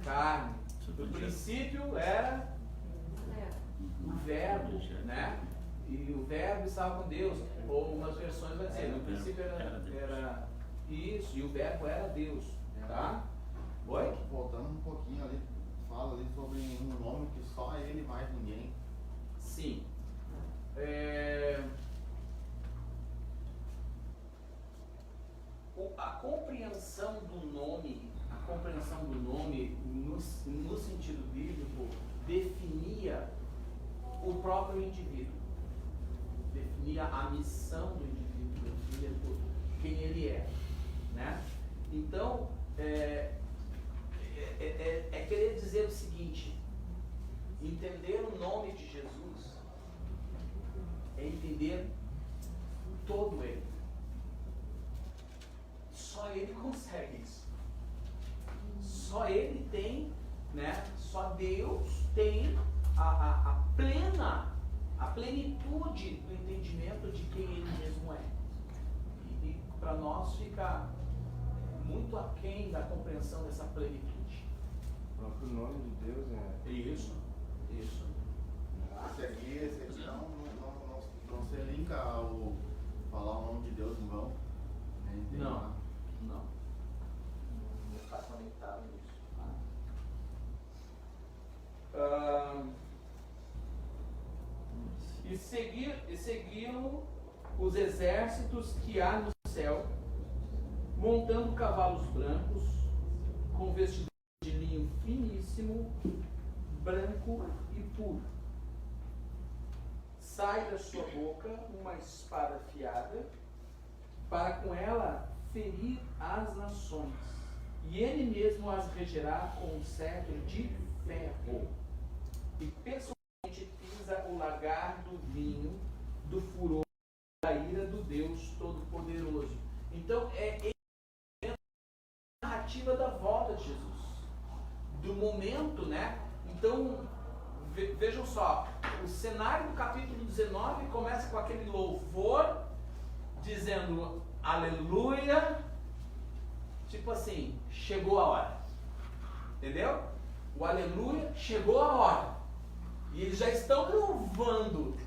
carne. No princípio era o Verbo, né? E o Verbo estava com Deus. Ou umas versões vai dizer, no princípio era isso, e o Verbo era Deus. Tá? Oi? Voltando um pouquinho ali, fala ali sobre um nome que só ele, mais ninguém. Sim. A compreensão do nome no sentido bíblico definia o próprio indivíduo, definia a missão do indivíduo, definia quem ele é, né? Então querer dizer o seguinte: entender o nome de Jesus é entender todo Ele. Só Ele consegue isso. Só Ele tem, né? Só Deus tem a plenitude do entendimento de quem Ele mesmo é. E para nós fica muito aquém da compreensão dessa plenitude. O próprio nome de Deus é... Isso. Esse aqui não se linka ao falar o nome de Deus em vão. Não. Não está conectado nisso. E seguiram os exércitos que há no céu, montando cavalos brancos, com vestiduras de linho finíssimo, branco e puro. Sai da sua boca uma espada afiada, para com ela ferir as nações, e ele mesmo as regerá com um cetro de ferro, e pessoalmente pisa o lagar do vinho, do furor da ira do Deus Todo-Poderoso. Então é a narrativa da volta de Jesus, do momento, né? Então vejam só, o cenário do capítulo 19 começa com aquele louvor dizendo aleluia, tipo assim, chegou a hora, entendeu? O aleluia, chegou a hora, e eles já estão louvando,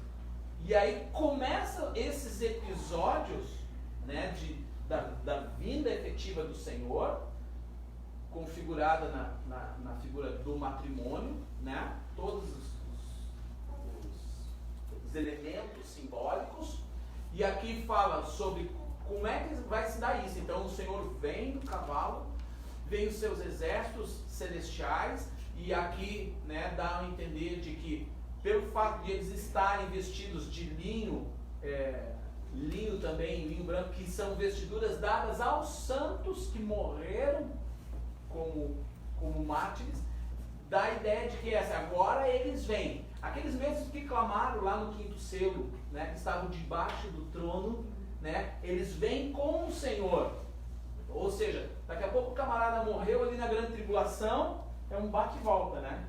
e aí começam esses episódios, né, da vinda efetiva do Senhor, configurada na figura do matrimônio, né, todos os elementos simbólicos. E aqui fala sobre como é que vai se dar isso. Então o Senhor vem no cavalo, vem os seus exércitos celestiais, e aqui, né, dá a entender de que pelo fato de eles estarem vestidos de linho, linho também, linho branco, que são vestiduras dadas aos santos que morreram como mártires, dá a ideia de que agora eles vêm. Aqueles mesmos que clamaram lá no quinto selo, né, que estavam debaixo do trono, né, eles vêm com o Senhor. Ou seja, daqui a pouco o camarada morreu ali na grande tribulação, é um bate e volta, né?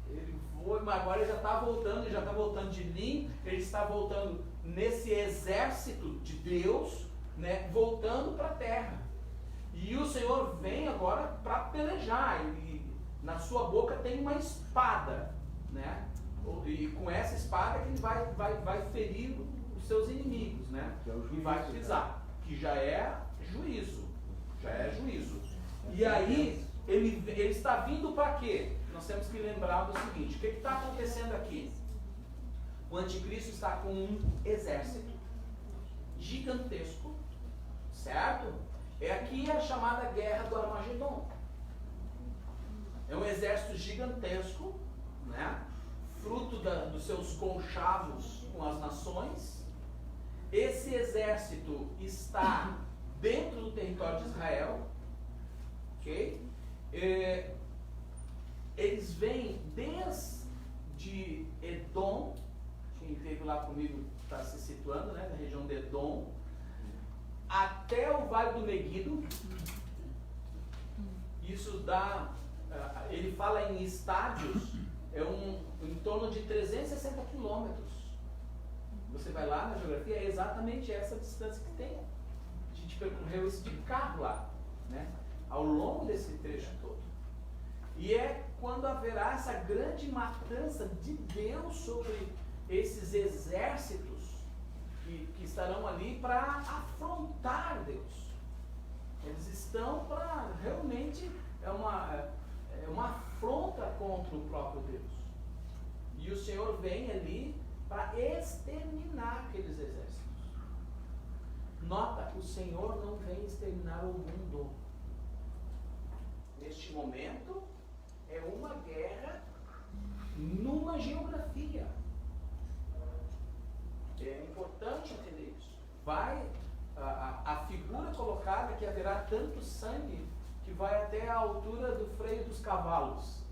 Ele foi, mas agora ele já está voltando de linho, ele está voltando nesse exército de Deus, né, voltando para a terra. E o Senhor vem agora para pelejar, e na sua boca tem uma espada, né? E com essa espada que ele vai ferir os seus inimigos, né? E vai pisar, que já é juízo. E aí, ele está vindo para quê? Nós temos que lembrar do seguinte: o que está acontecendo aqui? O anticristo está com um exército gigantesco, certo? É aqui a chamada guerra do Armagedon. É um exército gigantesco, né? Fruto dos seus conchavos com as nações. Esse exército está dentro do território de Israel, ok? Eles vêm desde Edom, quem esteve lá comigo está se situando, né, na região de Edom, até o Vale do Meguido. Isso dá, ele fala em estádios, em torno de 360 quilômetros. Você vai lá na geografia, é exatamente essa distância que tem. A gente percorreu isso de carro lá, né, ao longo desse trecho todo. E é quando haverá essa grande matança de Deus sobre esses exércitos que estarão ali para afrontar Deus. Eles estão para realmente, é uma afronta contra o próprio Deus. E o Senhor vem ali para exterminar aqueles exércitos. Nota, o Senhor não vem exterminar o mundo. Neste momento, é uma guerra numa geografia. É importante entender isso. A figura colocada que haverá tanto sangue que vai até a altura do freio dos cavalos,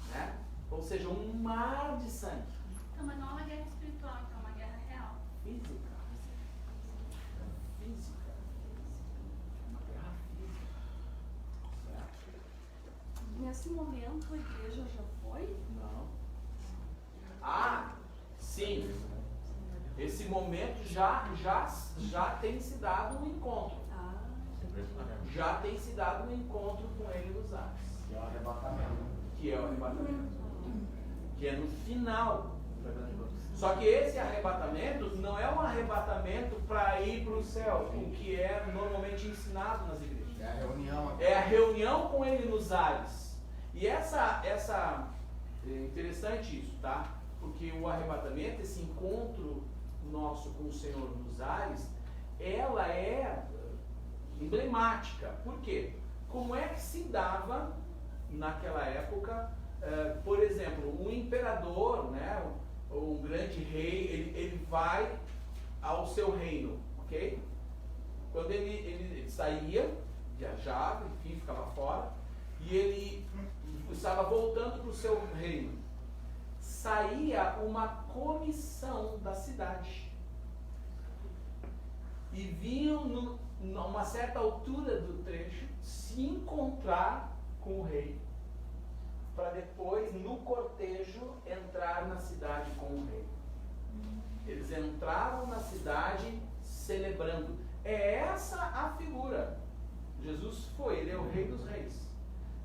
né? Ou seja, um mar de sangue. Então, mas não é uma guerra espiritual, então é uma guerra real. física. Física. Uma guerra física. Certo? Nesse momento a igreja já foi? Não. Ah, sim. Esse momento já tem se dado um encontro. Ah, Já tem se dado um encontro com ele nos ares. Que é o arrebatamento. Que é o arrebatamento. Que é no final. Só que esse arrebatamento não é um arrebatamento para ir para o céu, o que é normalmente ensinado nas igrejas. É a reunião aqui. É a reunião com ele nos ares. E essa é interessante isso, tá? Porque o arrebatamento, esse encontro nosso com o Senhor nos ares, ela é emblemática. Por quê? Como é que se dava naquela época, por exemplo, um imperador, né, ou um grande rei, ele vai ao seu reino, ok? Quando ele saía, viajava, enfim, ficava fora, e ele estava voltando para o seu reino. Saía uma comissão da cidade. E vinham, numa certa altura do trecho, se encontrar com o rei. Para depois, no cortejo, entrar na cidade com o rei. Eles entravam na cidade celebrando. É essa a figura. Jesus foi, ele é o rei dos reis.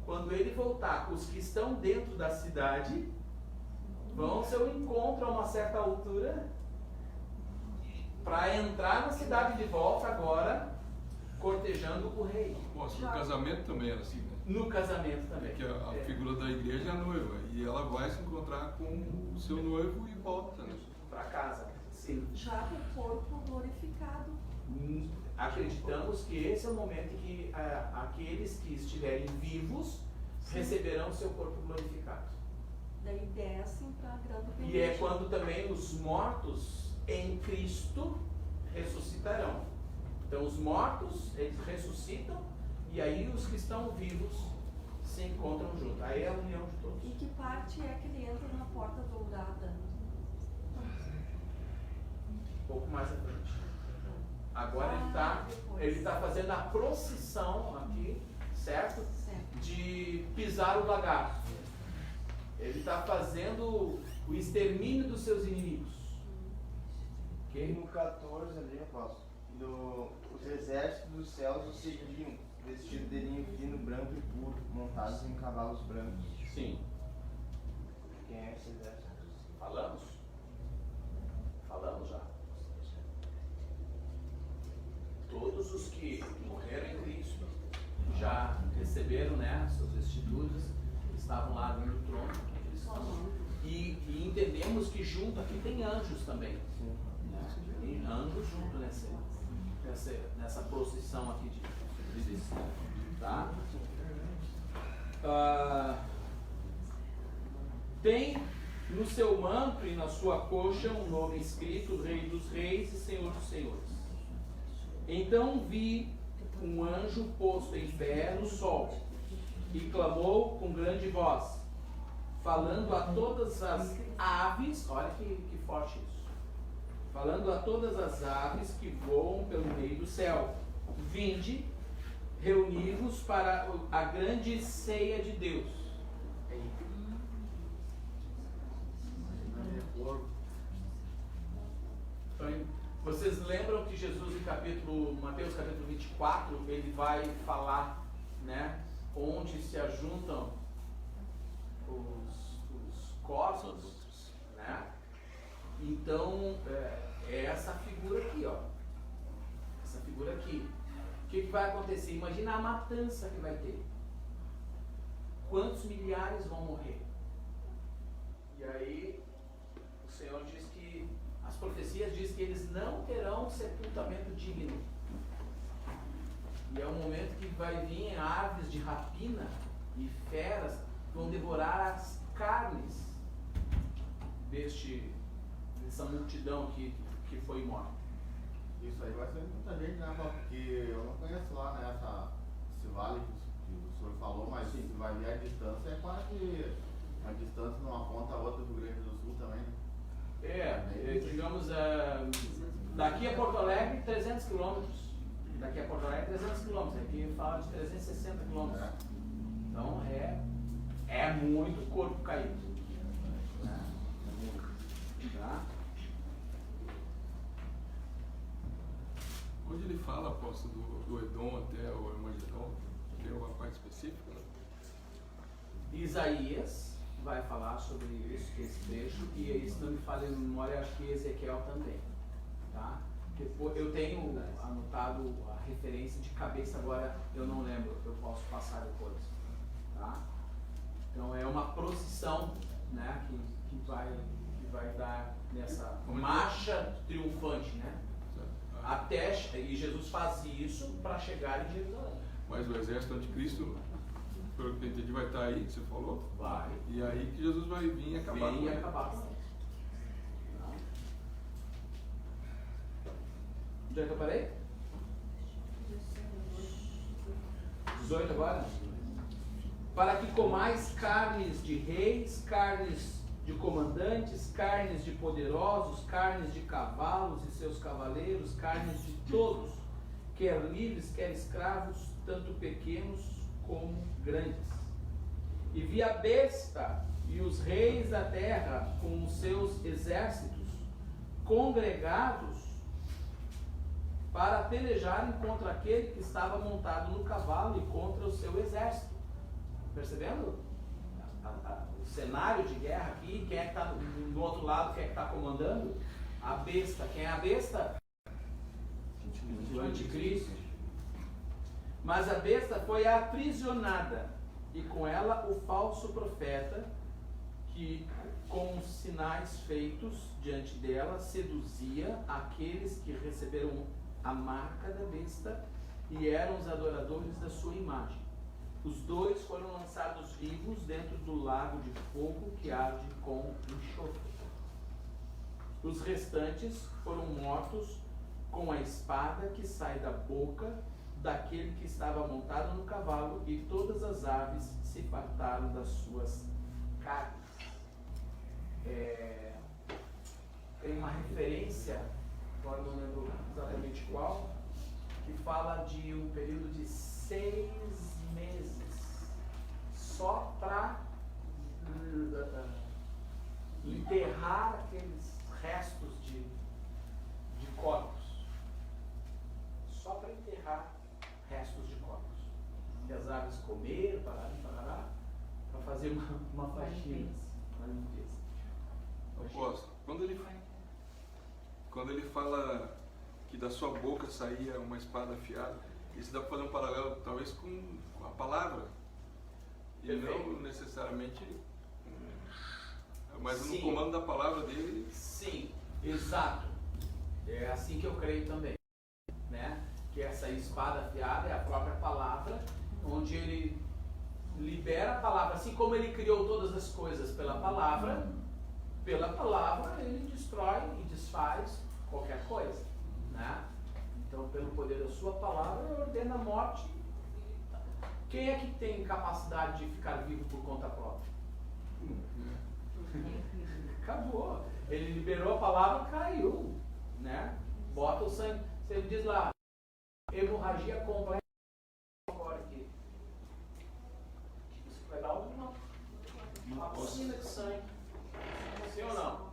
Quando ele voltar, os que estão dentro da cidade vão ao seu encontro a uma certa altura para entrar na cidade de volta agora, cortejando o rei. Nossa, no casamento também era assim, né? No casamento também. Porque a figura da igreja é a noiva, e ela vai se encontrar com o seu noivo e volta, né? Para casa, sim. já com o corpo glorificado. Acreditamos que esse é o momento em que aqueles que estiverem vivos receberão seu corpo glorificado. Daí descem para a grande peleja. E é quando também os mortos em Cristo ressuscitarão. Então os mortos, eles ressuscitam, e aí os que estão vivos se encontram juntos. Aí é a união de todos. Em que parte é que ele entra na porta dourada? Um pouco mais à frente. Agora ele está fazendo a procissão aqui, certo? Certo. De pisar o lagarto. Ele está fazendo o extermínio dos seus inimigos. E no 14 ali, apóstolo, os exércitos dos céus o seguiam, vestidos de linho fino, branco e puro, montados em cavalos brancos. Sim. Quem é esse exército? Falamos já. Todos os que morreram em Cristo já receberam, né, suas vestiduras, estavam lá no trono cristão. E entendemos que junto aqui tem anjos também. Né? Tem anjos junto nessa procissão aqui de descida. Tá? Tem no seu manto e na sua coxa um nome escrito: Rei dos Reis e Senhor dos Senhores. Então vi um anjo posto em pé no sol e clamou com grande voz, falando a todas as aves, olha que forte isso, falando a todas as aves que voam pelo meio do céu: vinde, reuni-vos para a grande ceia de Deus. Vocês lembram que Jesus em Mateus capítulo 24, ele vai falar, né, onde se ajuntam os corpos, né? Então, é essa figura aqui, ó. Essa figura aqui. O que vai acontecer? Imagina a matança que vai ter. Quantos milhares vão morrer? E aí, o Senhor diz que, as profecias dizem que eles não terão sepultamento digno. E é um momento que vai vir aves de rapina e feras que vão devorar as carnes dessa multidão que foi morta. Isso aí vai ser muita gente, né, porque eu não conheço lá, né, esse vale que o senhor falou, mas se vai ver a distância, é quase a distância de uma ponta a outra do Rio Grande do Sul também. Digamos, Daqui a Porto Alegre, 300 quilômetros. Daqui a Porto Alegre, 300 quilômetros. Aqui fala de 360 quilômetros. Então é muito corpo caído. Tá? Onde ele fala, apóstolo, do Edom até o Armagedon, tem uma parte específica? Né? Isaías vai falar sobre isso, esse trecho, e se não me falha a memória, acho que Ezequiel também. Tá? Eu tenho anotado a referência de cabeça, agora eu não lembro, eu posso passar depois. Tá? Então é uma procissão, né, que vai dar nessa marcha triunfante, né? E Jesus faz isso para chegar em Jerusalém. Mas o exército anticristo, pelo que eu entendi, vai estar aí, que você falou? Vai. E aí que Jesus vai vir e acabar com ele. Acabar com ele. Onde é que eu parei? 18 agora? Para que comais carnes de reis, carnes de comandantes, carnes de poderosos, carnes de cavalos e seus cavaleiros, carnes de todos, quer livres, quer escravos, tanto pequenos como grandes. E vi a besta e os reis da terra com os seus exércitos congregados para pelejarem contra aquele que estava montado no cavalo e contra o seu exército. Percebendo? O cenário de guerra aqui, quem é que está do outro lado, quem é que está comandando? A besta. Quem é a besta? O anticristo. Mas a besta foi aprisionada, e com ela o falso profeta, que com os sinais feitos diante dela seduzia aqueles que receberam a marca da besta e eram os adoradores da sua imagem. Os dois foram lançados vivos dentro do lago de fogo que arde com enxofre. Os restantes foram mortos com a espada que sai da boca daquele que estava montado no cavalo, e todas as aves se fartaram das suas carnes. Tem uma referência, agora não lembro exatamente qual, que fala de um período de 6 meses só para enterrar aqueles restos de corpos. Só para enterrar restos de corpos. Que as aves comeram, para fazer uma faxina, uma limpeza. Apóstolo, quando ele fala que da sua boca saía uma espada afiada, isso dá para fazer um paralelo talvez com a palavra, e não necessariamente, mas no comando da palavra dele. Sim, exato. É assim que eu creio também, né? Que essa espada afiada é a própria palavra, onde ele libera a palavra, assim como ele criou todas as coisas pela palavra ele destrói e desfaz qualquer coisa, né? Então, pelo poder da sua palavra, ele ordena a morte. Quem é que tem capacidade de ficar vivo por conta própria? Acabou. Ele liberou a palavra, caiu, né? Bota o sangue. Você diz lá, hemorragia completa agora aqui. Isso vai dar uma piscina de sangue. Sim ou não?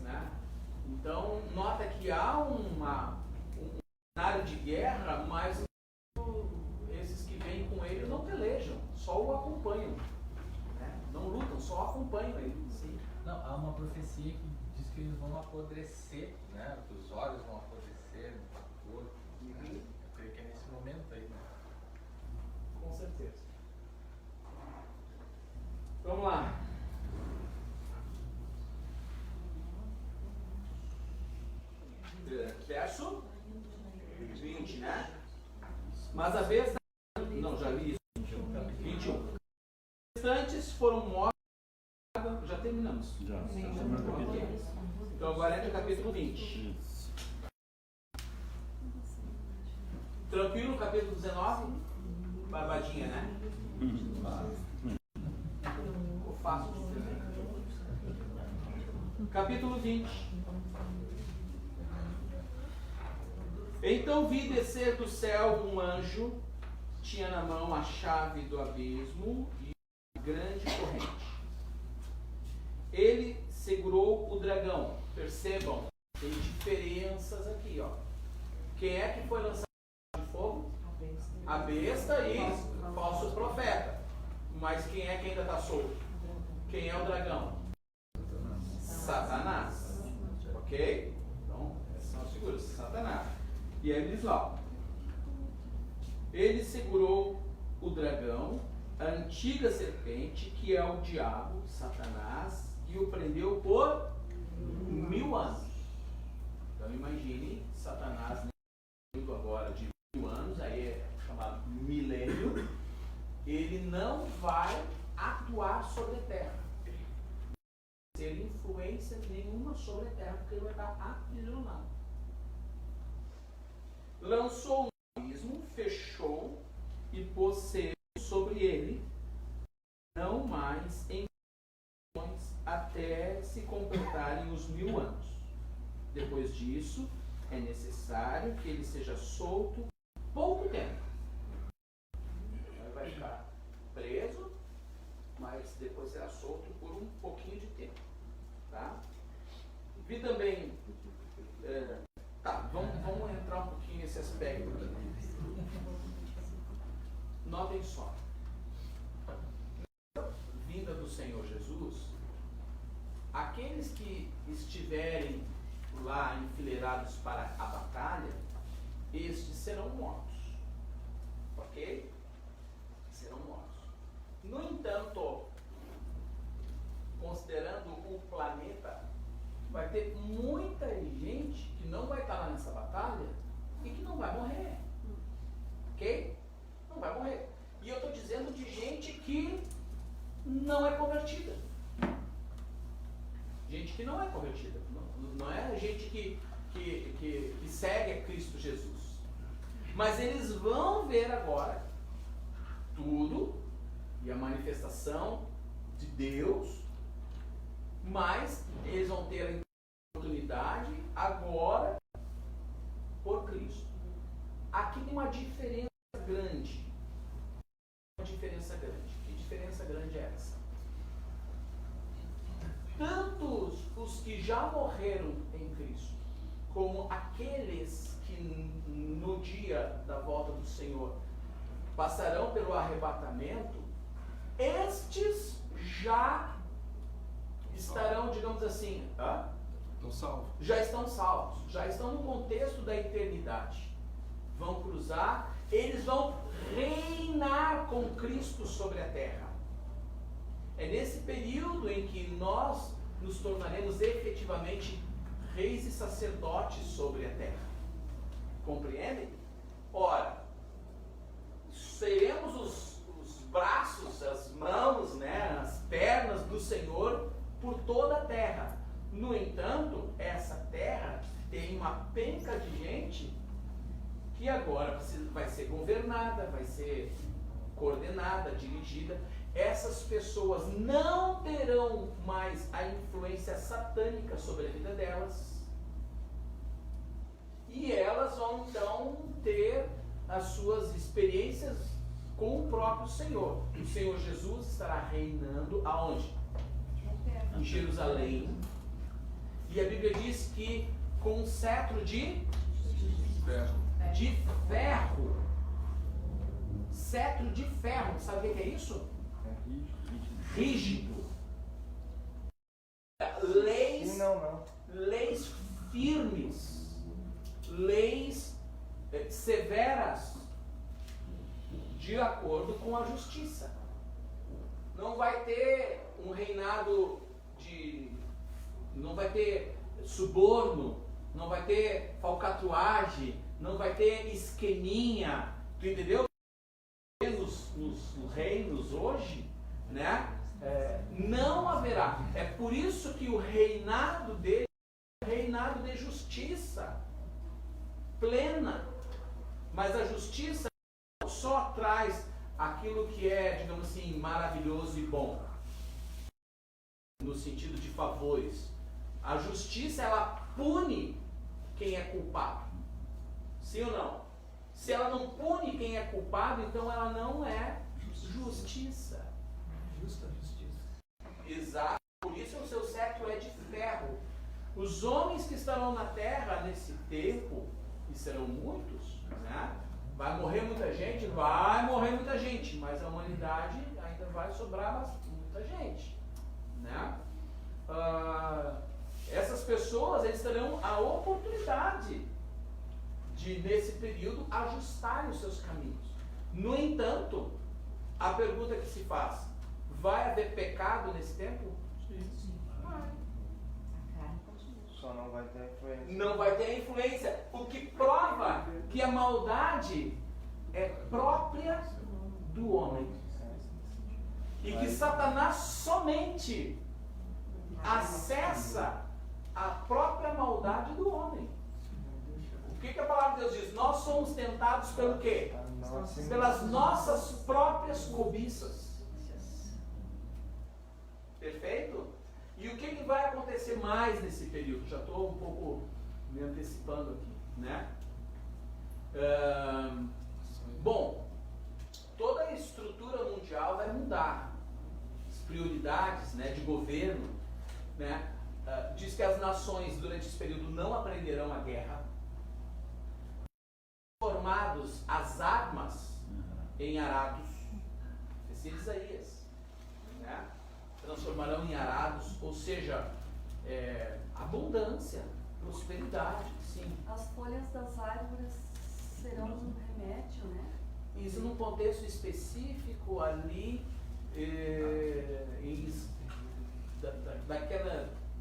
Né? Então, nota que há um cenário de guerra, mas esses que vêm com ele não pelejam, só o acompanham. Né? Não lutam, só acompanham ele. Sim. Não, há uma profecia que diz que eles vão apodrecer, né? Que os olhos vão apodrecer no corpo. Eu creio que é nesse momento aí, né? Com certeza. Vamos lá. Verso 20, né? Mas a besta... Não, já li isso. 21. Os restantes foram mortos. Já terminamos. Já. Okay. Então agora entra o capítulo 20. Tranquilo, capítulo 19? Barbadinha, né? Ficou fácil de entender. Capítulo 20. Então vi descer do céu um anjo, tinha na mão a chave do abismo e uma grande corrente. Ele segurou o dragão. Percebam, tem diferenças aqui, ó. Quem é que foi lançado de fogo? A besta e o falso profeta. Mas quem é que ainda está solto? Quem é o dragão? Satanás. Ok? Então, essas são as figuras. Satanás. E aí ele diz lá: ele segurou o dragão, a antiga serpente, que é o diabo, Satanás, e o prendeu por 1000 anos. Então imagine Satanás nesse período agora de 1000 anos, aí é chamado milênio. Ele não vai atuar sobre a terra, não vai ter influência nenhuma sobre a terra, porque ele vai estar aprisionado. Lançou um abismo, fechou e pôs selo sobre ele, não mais em até se completarem os 1000 anos. Depois disso, é necessário que ele seja solto pouco tempo. Ele vai ficar preso, mas depois será solto por um pouquinho de tempo. Tá? Vi também... vamos entrar um pouquinho nesse aspecto aqui. Notem só. Na vinda do Senhor Jesus, aqueles que estiverem lá enfileirados para a batalha, estes serão mortos. Ok? Serão mortos. No entanto, considerando o planeta, vai ter muita gente que não vai estar lá nessa batalha e que não vai morrer. Ok? Não vai morrer. E eu estou dizendo de gente que não é convertida. Gente que não é convertida. Não é gente que segue a Cristo Jesus. Mas eles vão ver agora tudo e a manifestação de Deus, mas eles vão ter a oportunidade agora por Cristo. Aqui tem uma diferença grande. Uma diferença grande. Que diferença grande é essa? Tantos os que já morreram em Cristo, como aqueles que no dia da volta do Senhor passarão pelo arrebatamento, estes já estarão, digamos assim, Estão salvos. já estão salvos, já estão no contexto da eternidade. Vão cruzar, eles vão reinar com Cristo sobre a terra. É nesse período em que nós nos tornaremos efetivamente reis e sacerdotes sobre a terra. Compreendem? Ora, seremos os braços, as mãos, né, as pernas do Senhor por toda a terra. No entanto, essa terra tem uma penca de gente que agora vai ser governada, vai ser coordenada, dirigida. Essas pessoas não terão mais a influência satânica sobre a vida delas. E elas vão então ter as suas experiências com o próprio Senhor. O Senhor Jesus estará reinando aonde? Em Jerusalém. E a Bíblia diz que com um cetro de ferro. Cetro de ferro. Sabe o que é isso? Rígido. Leis firmes. Leis severas. De acordo com a justiça. Não vai ter um reinado não vai ter suborno, não vai ter falcatruagem, não vai ter esqueminha, tu entendeu? Nos reinos hoje, né? Não haverá. É por isso que o reinado dele é um reinado de justiça plena. Mas a justiça não só traz aquilo que é, digamos assim, maravilhoso e bom, no sentido de favores. A justiça, ela pune quem é culpado. Sim ou não? Se ela não pune quem é culpado, então ela não é justiça. Justa justiça. Exato. Por isso o seu cetro é de ferro. Os homens que estarão na terra nesse tempo, e serão muitos, né? Vai morrer muita gente? Vai morrer muita gente, mas a humanidade ainda vai sobrar muita gente, né? Essas pessoas, eles terão a oportunidade de, nesse período, ajustarem os seus caminhos. No entanto, a pergunta que se faz, vai haver pecado nesse tempo? Sim. Vai. Só não vai ter influência. Não vai ter influência, o que prova que a maldade é própria do homem. E que Satanás somente acessa a própria maldade do homem. O que a palavra de Deus diz? Nós somos tentados pelo quê? Pelas nossas próprias cobiças. Perfeito? E o que vai acontecer mais nesse período? Já estou um pouco me antecipando aqui, né? Bom, toda a estrutura mundial vai mudar. As prioridades, né, de governo, né? Diz que as nações durante esse período não aprenderão a guerra. Formados as armas em arados. Esse é Isaías, né? Transformarão em arados, ou seja, abundância, prosperidade, sim. As folhas das árvores serão um remédio, né? Isso num contexto específico ali,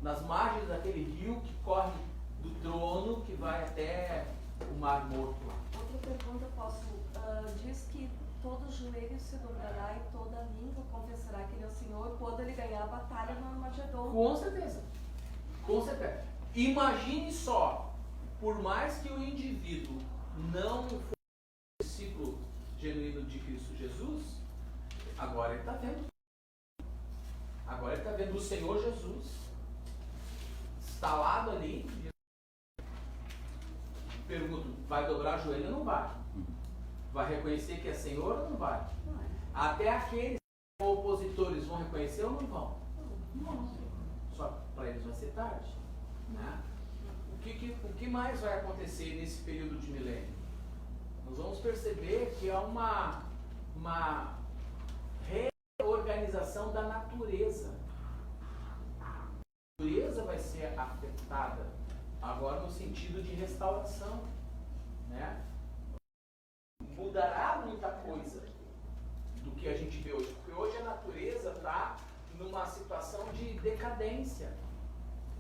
nas margens daquele rio que corre do trono, que vai até o Mar Morto. Outra pergunta, diz que todo joelho se dobrará e toda língua confessará que ele é o Senhor quando ele ganhar a batalha no Armagedon. Com certeza. Com certeza. Imagine só, por mais que o indivíduo não for discípulo genuíno de Cristo Jesus, agora ele está vendo. Agora ele está vendo o Senhor Jesus instalado ali. Pergunto, vai dobrar o joelho ou não vai? Vai reconhecer que é Senhor ou não vai? Até aqueles que são opositores vão reconhecer ou não vão? Não. Só que para eles vai ser tarde, né? O que mais vai acontecer nesse período de milênio? Nós vamos perceber que há uma reorganização da natureza. A natureza vai ser afetada agora no sentido de restauração, né? Mudará muita coisa do que a gente vê hoje, porque hoje a natureza está numa situação de decadência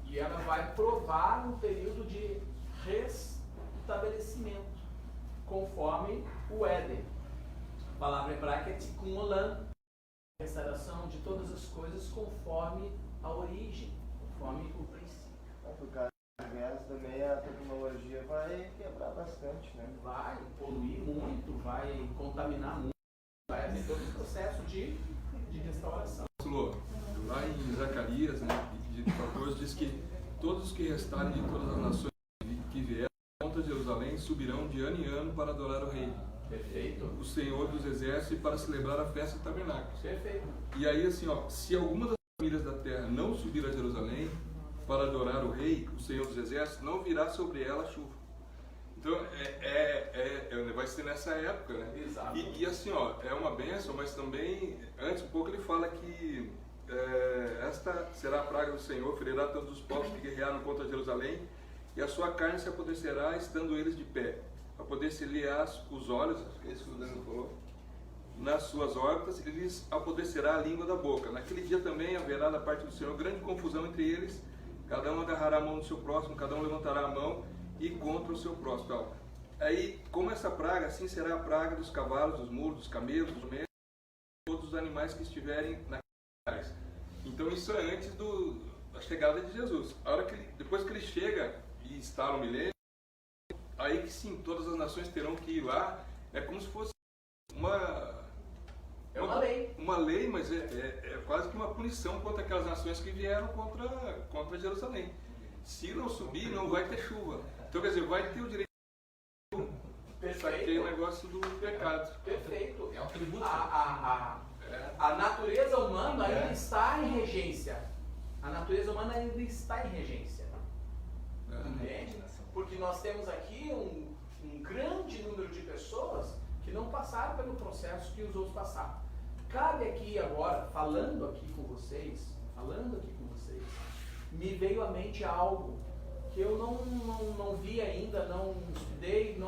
e ela vai provar um período de restabelecimento, conforme o Éden. A palavra hebraica é tikkun olam, restauração de todas as coisas conforme a origem, conforme o princípio. Por causa das guerras também a tecnologia vai quebrar bastante, né? Vai poluir muito, vai contaminar muito, vai haver todo um processo de restauração. Lá em Zacarias, né, de 14, diz que todos os que restarem de todas as nações que vieram contra Jerusalém subirão de ano em ano para adorar o Rei. Perfeito. O Senhor dos Exércitos, para celebrar a festa do tabernáculo. Perfeito. E aí, assim, ó, se alguma das famílias da terra não subir a Jerusalém para adorar o Rei, o Senhor dos Exércitos, não virá sobre ela chuva. Então, vai ser nessa época, né? Exato. E assim, ó, é uma bênção, mas também, antes um pouco ele fala que esta será a praga do Senhor, ferirá todos os povos que guerrearam contra Jerusalém, e a sua carne se apodrecerá, estando eles de pé. Apodrecer-lhe-á os olhos, esse que o Daniel falou, nas suas órbitas, e lhes apodrecerá a língua da boca. Naquele dia também haverá da parte do Senhor grande confusão entre eles, cada um agarrará a mão do seu próximo, cada um levantará a mão e contra o seu próximo. Então, aí, como essa praga, assim será a praga dos cavalos, dos mulos, dos camelos, dos jumentos, todos os animais que estiverem naqueles. Então isso é antes da chegada de Jesus. A hora que depois que ele chega e instala o milênio, aí que sim, todas as nações terão que ir lá. É como se fosse uma lei. Uma lei, mas é quase que uma punição contra aquelas nações que vieram contra Jerusalém. Se não subir, não vai ter chuva. Então, quer dizer, vai ter o direito. Isso aqui é o negócio do pecado. Perfeito. É um tributo. A natureza humana ainda está em regência. A natureza humana ainda está em regência. Entende? Porque nós temos aqui um grande número de pessoas que não passaram pelo processo que os outros passaram. Cabe aqui agora, falando aqui com vocês, me veio à mente algo que eu não vi ainda, não estudei,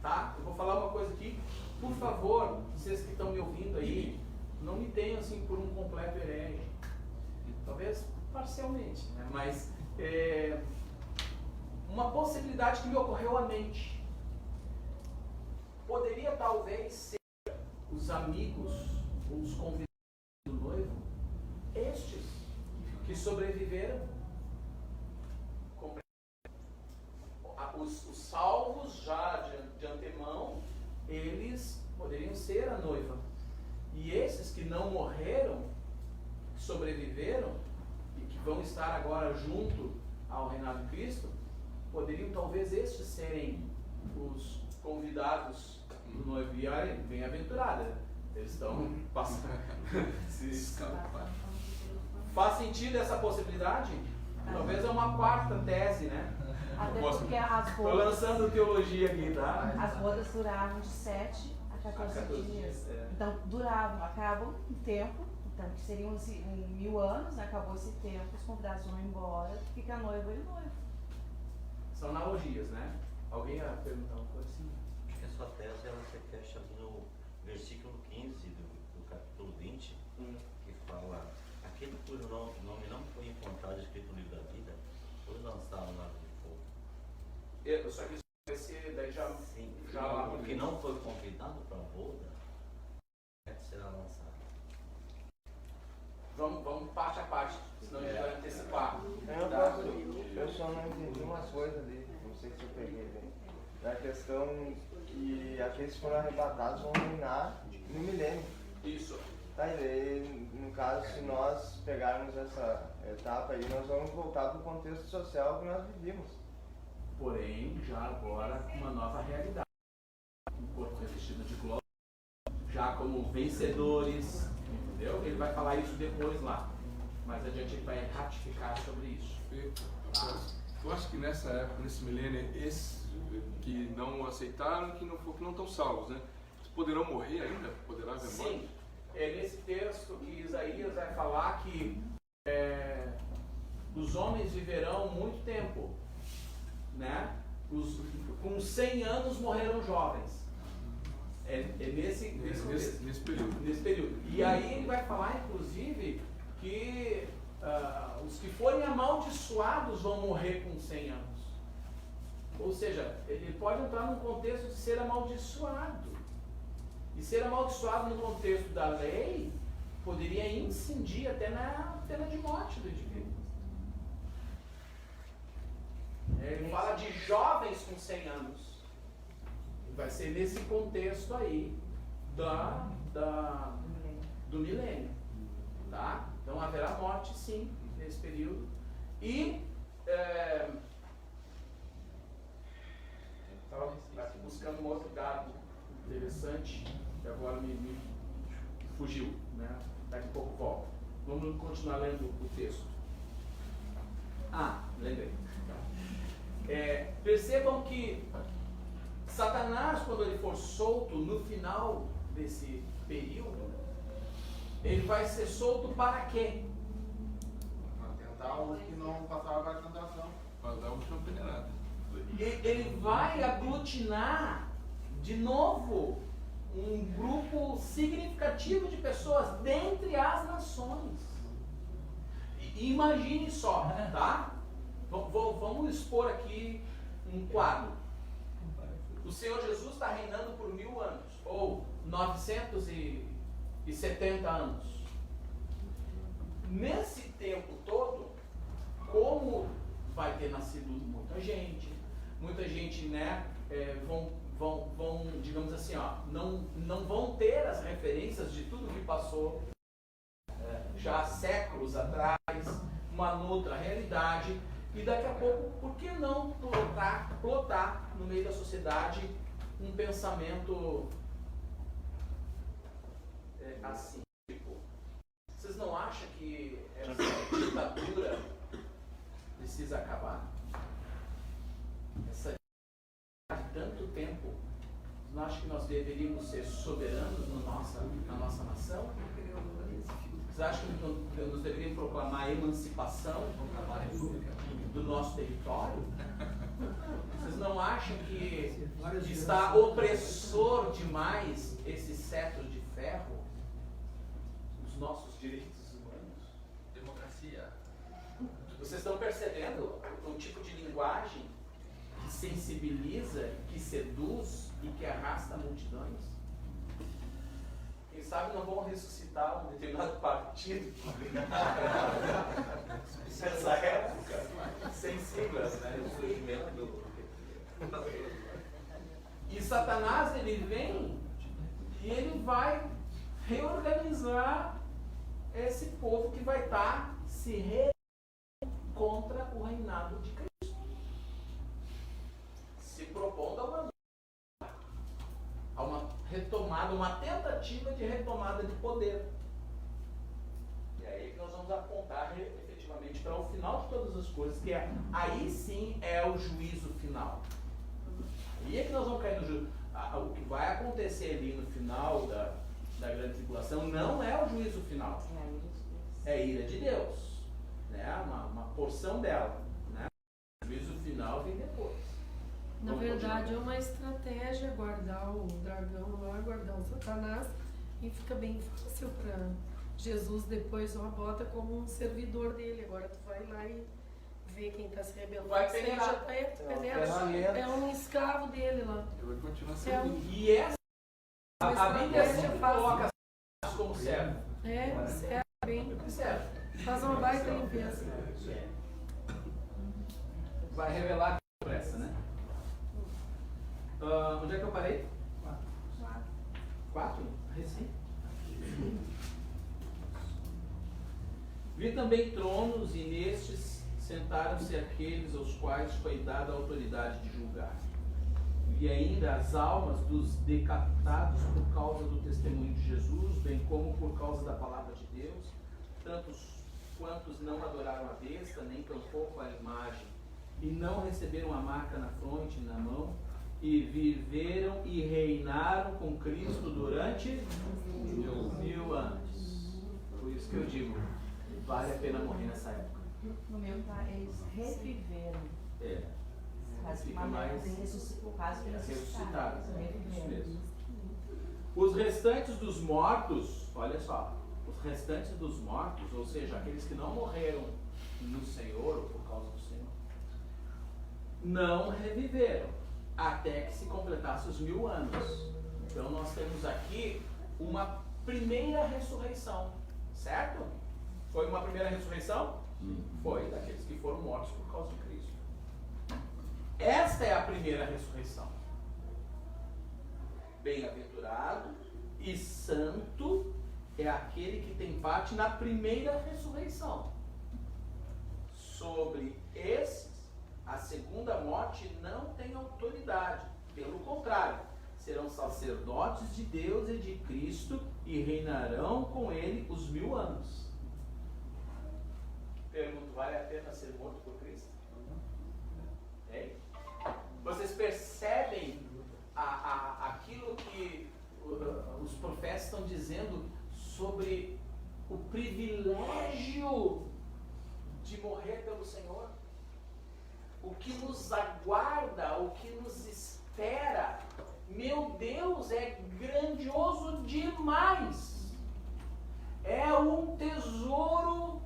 tá? Eu vou falar uma coisa aqui, por favor, vocês que estão me ouvindo aí, não me tenham assim por um completo herege, talvez parcialmente, né? Mas uma possibilidade que me ocorreu à mente, poderia talvez ser os amigos ou os convidados do noivo, estes que sobreviveram, os salvos já de antemão, eles poderiam ser a noiva. E esses que não morreram, que sobreviveram e que vão estar agora junto ao reinado de Cristo, poderiam talvez estes serem os convidados do noivo. E olha, bem-aventurada, eles estão passando. Faz sentido essa possibilidade? Talvez é uma quarta tese, né? Até porque as Estou bodas, lançando teologia aqui, tá? as bodas duravam de 7 a 14 dias. Então, duravam, acabam um tempo, então, que seriam 1000 anos, acabou esse tempo, os convidados vão embora, fica a noiva e o noivo. São analogias, né? Alguém ia perguntar uma coisa assim? Acho que a sua tese ela se fecha no versículo 15 do capítulo 20, que fala: aquele cujo nome não foi encontrado escrito no livro da vida, foi lançado no lago de fogo. Só que isso vai ser daí já. Sim, já lá o que não foi convidado para a boda será lançado. Vamos parte a parte, senão a gente vai antecipar. Eu só não entendi uma coisa ali, não sei se eu peguei bem. Na questão que aqueles que foram arrebatados vão reinar no milênio. Isso. Tá, e daí, no caso, se nós pegarmos essa etapa aí, nós vamos voltar para o contexto social que nós vivíamos. Porém, já agora com uma nova realidade. Um corpo revestido de glória, já como vencedores, entendeu? Ele vai falar isso depois lá. Mais adiante ele vai ratificar sobre isso. Eu acho que nessa época, nesse milênio, esses que não aceitaram, que não estão salvos, né? Eles poderão morrer ainda? Poderá haver morte? Sim. É nesse texto que Isaías vai falar que os homens viverão muito tempo, né? Com 100 anos morreram jovens. Nesse período. E aí ele vai falar, inclusive, que os que forem amaldiçoados vão morrer com 100 anos. Ou seja, ele pode entrar num contexto de ser amaldiçoado. E ser amaldiçoado no contexto da lei poderia incidir até na pena de morte do indivíduo. Ele fala de jovens com 100 anos. Vai ser nesse contexto aí do milênio. Tá? Então haverá morte sim nesse período. E estava buscando um outro dado interessante que agora me fugiu, né? Daqui a pouco volta. Vamos continuar lendo o texto. Lembrei. Percebam que Satanás, quando ele for solto no final desse período, ele vai ser solto para quê? Para tentar os que não passaram a tentação. Para dar uma peneirada. Ele vai aglutinar de novo um grupo significativo de pessoas dentre as nações. E imagine só, tá? Vamos expor aqui um quadro. O Senhor Jesus está reinando por 1000 anos, ou 970 anos. Nesse tempo todo, como vai ter nascido muita gente, né, vão, digamos assim, não vão ter as referências de tudo que passou já há séculos atrás, uma outra realidade. E daqui a pouco, por que não plotar no meio da sociedade um pensamento assim? Tipo, vocês não acham que essa ditadura precisa acabar? Essa ditadura de tanto tempo, vocês não acham que nós deveríamos ser soberanos na nossa nação? Vocês acham que nós deveríamos proclamar a emancipação do nosso território? Vocês não acham que está opressor demais esse cetro de ferro? Os nossos direitos humanos? Democracia. Vocês estão percebendo o tipo de linguagem que sensibiliza, que seduz e que arrasta multidões? Quem sabe não vão ressuscitar um determinado partido nessa época, sem siglas, né? O surgimento do... E Satanás, ele vem e ele vai reorganizar esse povo que vai estar se contra o reinado de Cristo, se propondo a uma retomada, uma tentativa de retomada de poder. E aí que nós vamos apontar efetivamente para o final de todas as coisas, que aí sim é o juízo final. Aí é que nós vamos cair no juízo. O que vai acontecer ali no final da grande tribulação não é o juízo final. É a ira de Deus. Né? Uma porção dela. Né? O juízo final vem depois. Na verdade, é uma estratégia guardar o dragão lá, guardar o Satanás, e fica bem fácil para Jesus depois bota como um servidor dele. Agora tu vai lá e vê quem está se rebelando. Vai peneirar. É um escravo dele lá. Ele vai continuar sendo. E essa, a Bíblia sempre coloca como servo. Servo, bem. Servo. Faz uma baita limpeza. Vai revelar a pressa, né? Onde é que eu parei? 4? Recém. Vi também tronos, e nestes sentaram-se aqueles aos quais foi dada a autoridade de julgar. Vi ainda as almas dos decapitados por causa do testemunho de Jesus, bem como por causa da palavra de Deus, tantos quantos não adoraram a besta, nem tampouco a imagem, e não receberam a marca na fronte e na mão, e viveram e reinaram com Cristo durante 1000 anos. Por isso que eu digo, vale a pena morrer nessa época. No meu tá, eles reviveram. Mas Fica mais o caso de ressuscitados. Isso mesmo. Os restantes dos mortos, olha só, os restantes dos mortos, ou seja, aqueles que não morreram no Senhor ou por causa do Senhor, não reviveram até que se completasse os 1000 anos. Então nós temos aqui uma primeira ressurreição, certo? Foi uma primeira ressurreição? Foi, daqueles que foram mortos por causa de Cristo. Esta é a primeira ressurreição. Bem-aventurado e santo é aquele que tem parte na primeira ressurreição. Sobre esses, a segunda morte não tem autoridade. Pelo contrário, serão sacerdotes de Deus e de Cristo e reinarão com ele os 1000 anos. Pergunto, vale a pena ser morto por Cristo? Hein? Vocês percebem aquilo que os profetas estão dizendo sobre o privilégio de morrer pelo Senhor? O que nos aguarda, o que nos espera, meu Deus, é grandioso demais. É um tesouro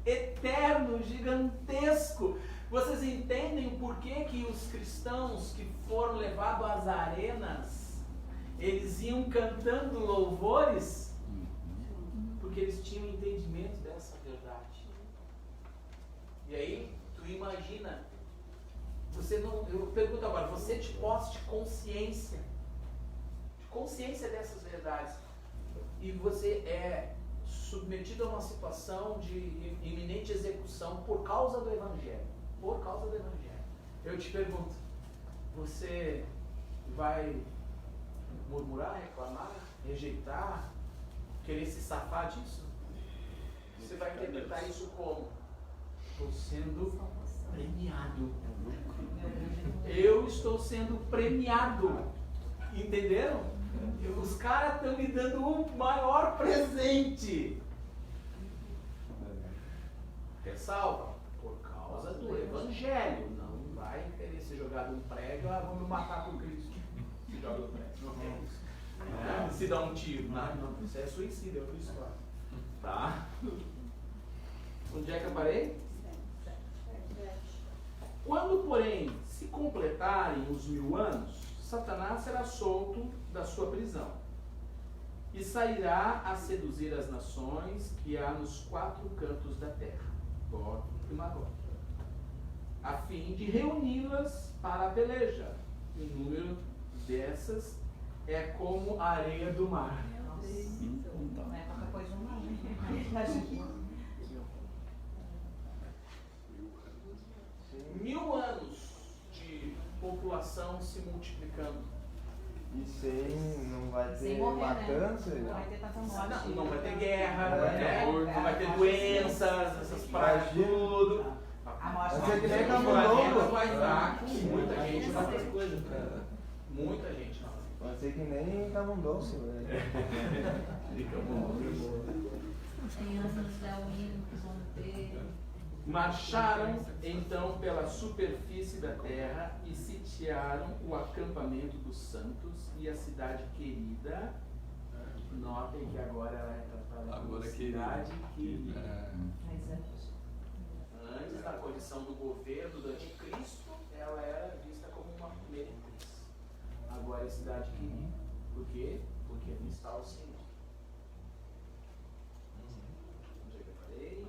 eterno, gigantesco. Vocês entendem o porquê que os cristãos que foram levados às arenas, eles iam cantando louvores? Porque eles tinham entendimento dessa verdade. E aí, tu imagina, eu pergunto agora, você de posse de consciência dessas verdades, e você é submetido a uma situação de iminente execução por causa do Evangelho. por causa do Evangelho. Eu te pergunto, você vai murmurar, reclamar, rejeitar, querer se safar disso? Você vai interpretar isso como? Estou sendo premiado. Eu estou sendo premiado. Entenderam? Os caras estão me dando o maior presente. Ressalva, por causa do Evangelho. Não vai querer ser jogado no prédio, vão me matar por Cristo. Se joga no prédio. Não é isso. Se dá um tiro. Não, isso é suicídio, é outra história. Tá? Onde é que eu parei? Quando, porém, se completarem os 1000 anos, Satanás será solto da sua prisão e sairá a seduzir as nações que há nos 4 cantos da terra, Gog e Magog, a fim de reuni-las para a peleja. O número dessas é como a areia do mar. Não é qualquer coisa não, né? 1000 anos de população se multiplicando. E sem, não vai ter Sem morrer, matança? né? Não vai ter tanta morte. Não vai ter guerra, É. não vai ter doenças, essas pragas, tudo. A morte Mas é que nem A Camundongo. guerra vai dar com muita gente na frente. Muita gente na frente. Vai ser que nem Camundongo, velho. Tem anos leoninos que vão ter. Marcharam então pela superfície da terra e sitiaram o acampamento dos santos e a cidade querida. Notem que agora ela é tratada como Agora cidade querida. É. Antes da condição do governo do anticristo, ela era vista como uma meretriz. Agora é cidade querida. Por quê? Porque ali está o Senhor. Onde é que eu parei?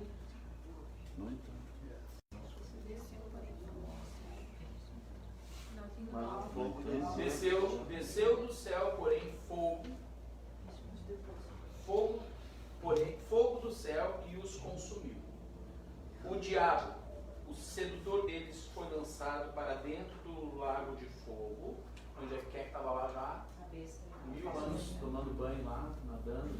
Mas o fogo Desceu do céu, porém, fogo do céu e os consumiu. O diabo, o sedutor deles, foi lançado para dentro do lago de fogo. Onde é que estava lá já? 1000 anos tomando banho lá, nadando.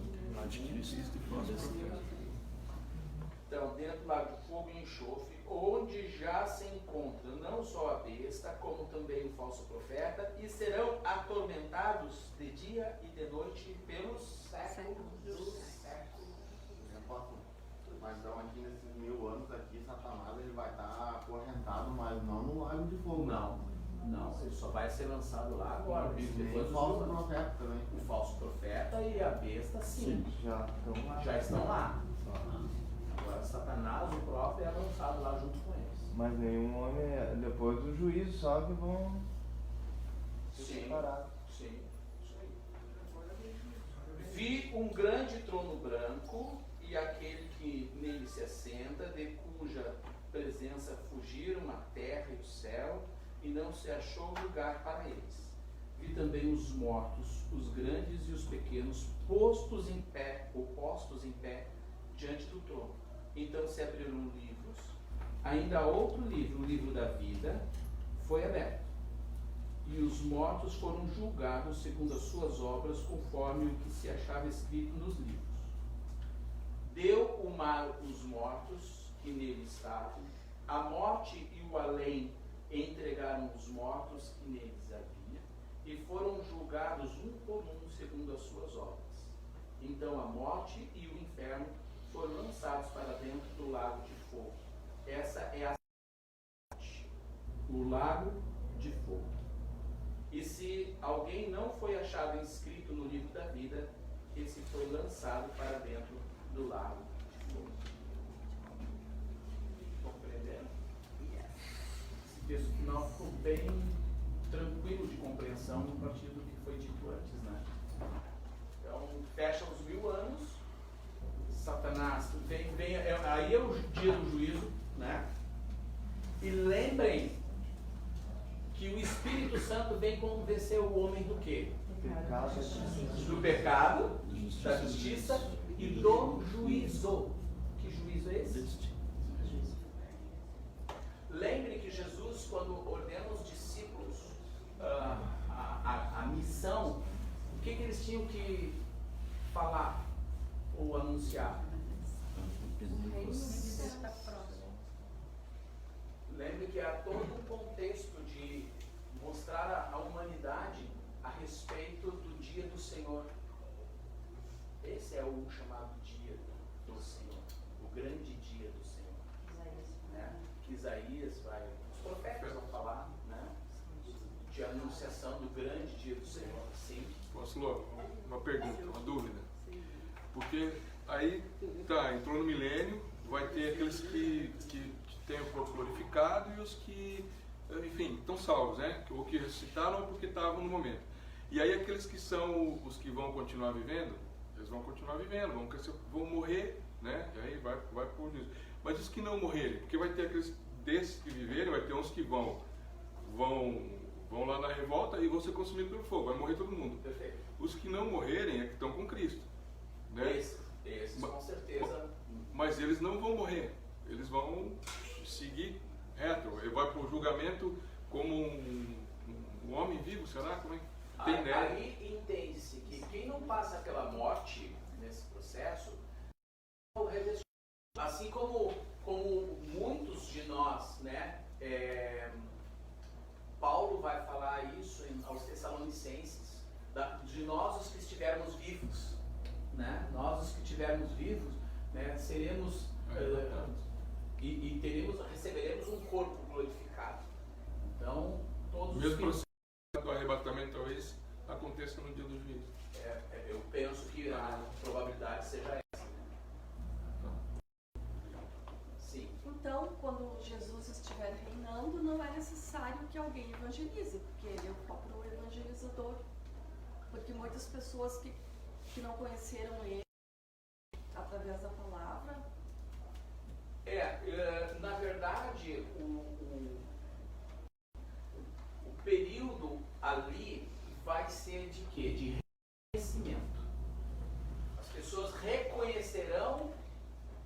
Então, dentro do lago de fogo e enxofre, onde já se encontra não só a besta, como também o falso profeta, e serão atormentados de dia e de noite pelos séculos dos séculos. Mas então aqui nesses 1000 anos aqui, Satanás ele vai estar acorrentado, mas não no lago de fogo. Não, ele só vai ser lançado lá agora. Depois o falso profeta também. O falso profeta e a besta, sim. Já estão lá. Agora Satanás, o próprio, é lançado lá junto com eles. Mas nenhum homem, depois do juízo, só que vão se separar. Sim, isso aí. Vi um grande trono branco e aquele que nele se assenta, de cuja presença fugiram a terra e o céu, e não se achou lugar para eles. Vi também os mortos, os grandes e os pequenos, postos em pé diante do trono. Então se abriram livros, ainda outro livro, o livro da vida, foi aberto. E os mortos foram julgados segundo as suas obras, conforme o que se achava escrito nos livros. Deu o mar os mortos que nele estavam, a morte e o além entregaram os mortos que neles havia, e foram julgados um por um segundo as suas obras. Então a morte e o inferno foram lançados para dentro do lago de fogo. Essa é a morte, o lago de fogo. E se alguém não foi achado inscrito no livro da vida, esse foi lançado para dentro do lago de fogo. Compreenderam? Esse texto final ficou bem tranquilo de compreensão a partir do que foi dito antes, né? Então, fecha os 1000 anos, Satanás vem aí é o dia do juízo, né? E lembrem que o Espírito Santo vem convencer o homem do quê? Do pecado, da justiça e do juízo. Que juízo é esse? Lembre quando ordenam os discípulos a missão, o que eles tinham que falar ou anunciar? Lembre que há todo um contexto de mostrar à humanidade a respeito do dia do Senhor. Esse é o chamado dia do Senhor, o grande dia do Senhor. Né? Que Isaías vai, os profetas vão falar, né? De anunciação do grande dia do Senhor. Sim. Apóstolo, uma pergunta, uma dúvida. Porque aí, entrou no milênio, vai ter aqueles que têm o corpo glorificado e os que, enfim, estão salvos, né? Ou que ressuscitaram ou porque estavam no momento. E aí aqueles que são os que vão continuar vivendo, eles vão continuar vivendo, vão morrer, né? E aí vai por isso. Mas os que não morrerem, porque vai ter aqueles desses que viverem, vai ter uns que vão lá na revolta e vão ser consumidos pelo fogo, vai morrer todo mundo. Perfeito. Os que não morrerem é que estão com Cristo, né? Esses com certeza. Mas eles não vão morrer, eles vão seguir reto. Ele vai para o julgamento como um homem vivo, será? Como é? Aí entende-se que quem não passa pela morte nesse processo, assim como muitos de nós, né? Paulo vai falar isso aos Tessalonicenses, de nós os que estivermos vivos, né? Nós os que estivermos vivos, né? Seremos receberemos um corpo glorificado. Então todos os que do arrebatamento talvez aconteça no dia do juízo. Eu penso que a probabilidade seja essa. Né? Sim. Então, quando Jesus estiver reinando, não é necessário que alguém evangelize, porque ele é o próprio evangelizador. Porque muitas pessoas que não conheceram ele através da palavra. Na verdade, o período ali vai ser de quê? De reconhecimento. As pessoas reconhecerão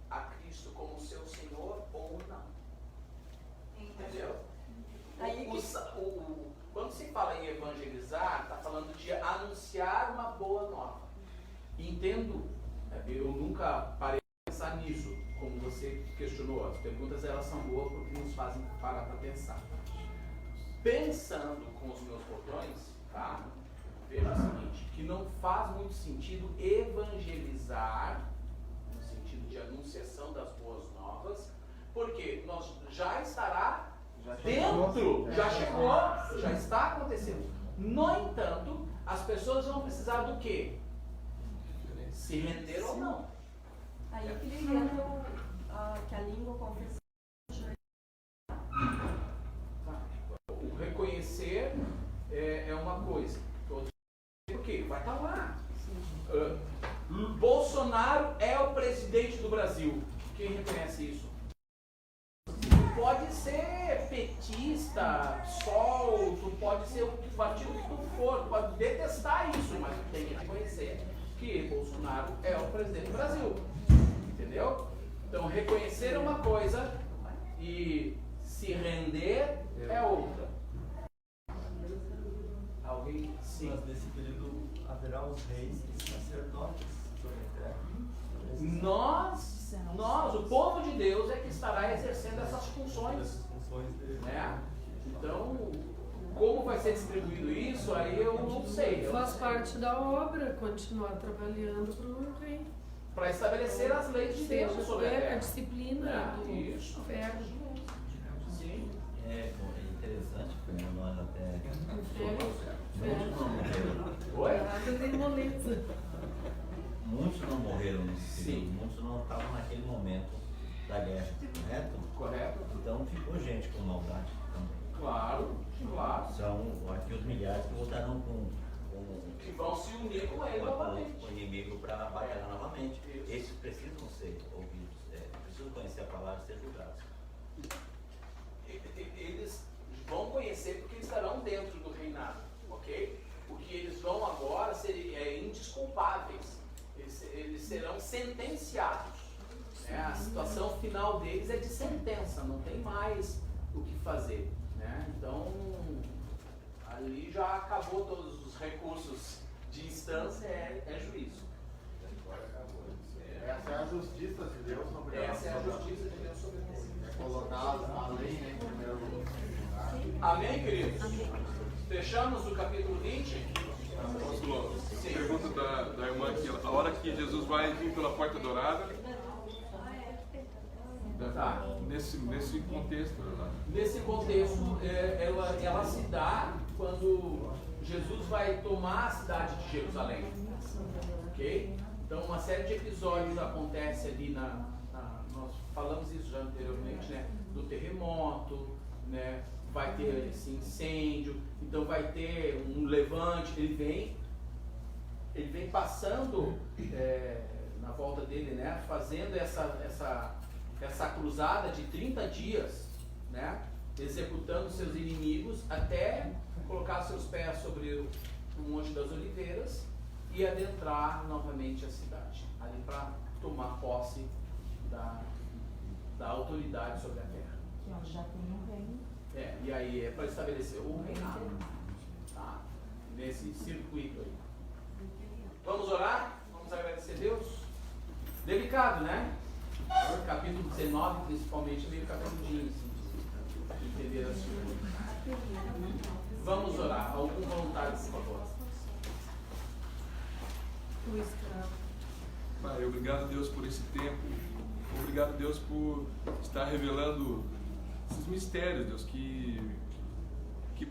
a Cristo como seu Senhor ou não. Entendeu? Quando se fala em evangelizar, está falando de anunciar uma boa nova. Entendo, eu nunca parei de pensar nisso, como você questionou. As perguntas elas são boas porque nos fazem parar para pensar. Pensando com os meus botões, tá? Veja o seguinte, que não faz muito sentido evangelizar, no sentido de anunciação das boas novas, porque nós já estará dentro, já chegou, já está acontecendo. No entanto, as pessoas vão precisar do quê? Se render ou não. Aí que ele entra que a língua confessa. O reconhecer é uma coisa. Por quê? Vai estar lá. Bolsonaro é o presidente do Brasil. Quem reconhece isso? Pode ser petista, sol, tu pode ser o partido que tu for, tu pode detestar isso, mas tu tem que reconhecer que Bolsonaro é o presidente do Brasil. Entendeu? Então, reconhecer é uma coisa e se render é outra. Alguém? Sim. Mas nesse período haverá os reis e sacerdotes sobre a terra. Nós, o povo de Deus é que estará exercendo essas funções. Né? Então, como vai ser distribuído isso, aí eu não sei. Faz parte da obra, continuar trabalhando para o rei. Para estabelecer as leis de Deus sobre a terra. A disciplina do inferno. Sim. É interessante, porque nós até muitos não morreram nesse período, muitos não estavam naquele momento da guerra, correto? Correto. Então ficou gente com maldade também. Claro. São aqui os milhares que votarão que vão se unir com ele novamente. O inimigo para batalhar novamente. Isso. Esses precisam ser ouvidos, precisam conhecer a palavra e ser julgados. Eles vão conhecer porque estarão dentro do reinado, ok? O que eles vão agora ser indesculpáveis. Eles serão sentenciados. A situação final deles é de sentença, não tem mais o que fazer. né? Então, ali já acabou todos os recursos de instância, é juízo. Essa é a justiça de Deus sobre nós. Essa é a justiça de Deus sobre nós. É colocar a lei, né, em primeiro lugar. Amém, queridos? Fechamos o capítulo 20? Apóstolo, pergunta da irmã aqui, a hora que Jesus vai vir pela porta dourada, Tá. nesse contexto, né? Nesse contexto, ela se dá quando Jesus vai tomar a cidade de Jerusalém. Ok? Então, uma série de episódios acontece ali nós falamos isso já anteriormente, né? Do terremoto, né? Vai ter esse incêndio, então vai ter um levante. Ele vem passando na volta dele, né? Fazendo essa cruzada de 30 dias, né? Executando seus inimigos até colocar seus pés sobre o Monte das Oliveiras e adentrar novamente a cidade, ali para tomar posse da autoridade sobre a terra. Que onde já tem um reino. E aí é para estabelecer o reinado, tá? Nesse circuito aí. Vamos orar? Vamos agradecer a Deus? Delicado, né? Capítulo 19, principalmente, meio capitudinho, assim, de entender as coisas. Vamos orar. Algum voluntário, por favor. O escravo. Pai, obrigado, Deus, por esse tempo. Obrigado, Deus, por estar revelando esses mistérios, Deus, que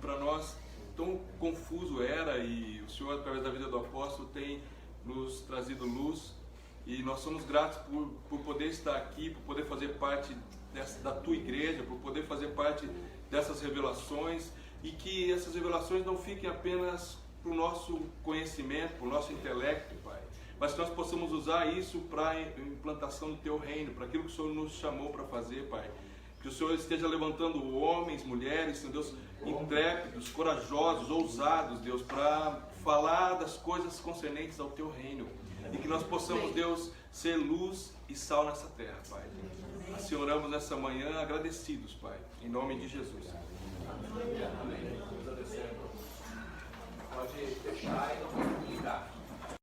para nós tão confuso era, e o Senhor, através da vida do apóstolo, tem nos trazido luz, e nós somos gratos por poder estar aqui, por poder fazer parte da tua igreja, por poder fazer parte dessas revelações, e que essas revelações não fiquem apenas para o nosso conhecimento, para o nosso intelecto, Pai, mas que nós possamos usar isso para a implantação do teu reino, para aquilo que o Senhor nos chamou para fazer, Pai. Que o Senhor esteja levantando homens, mulheres, Senhor Deus, intrépidos, corajosos, ousados, Deus, para falar das coisas concernentes ao teu reino. E que nós possamos, Deus, ser luz e sal nessa terra, Pai. Assim oramos nessa manhã agradecidos, Pai, em nome de Jesus.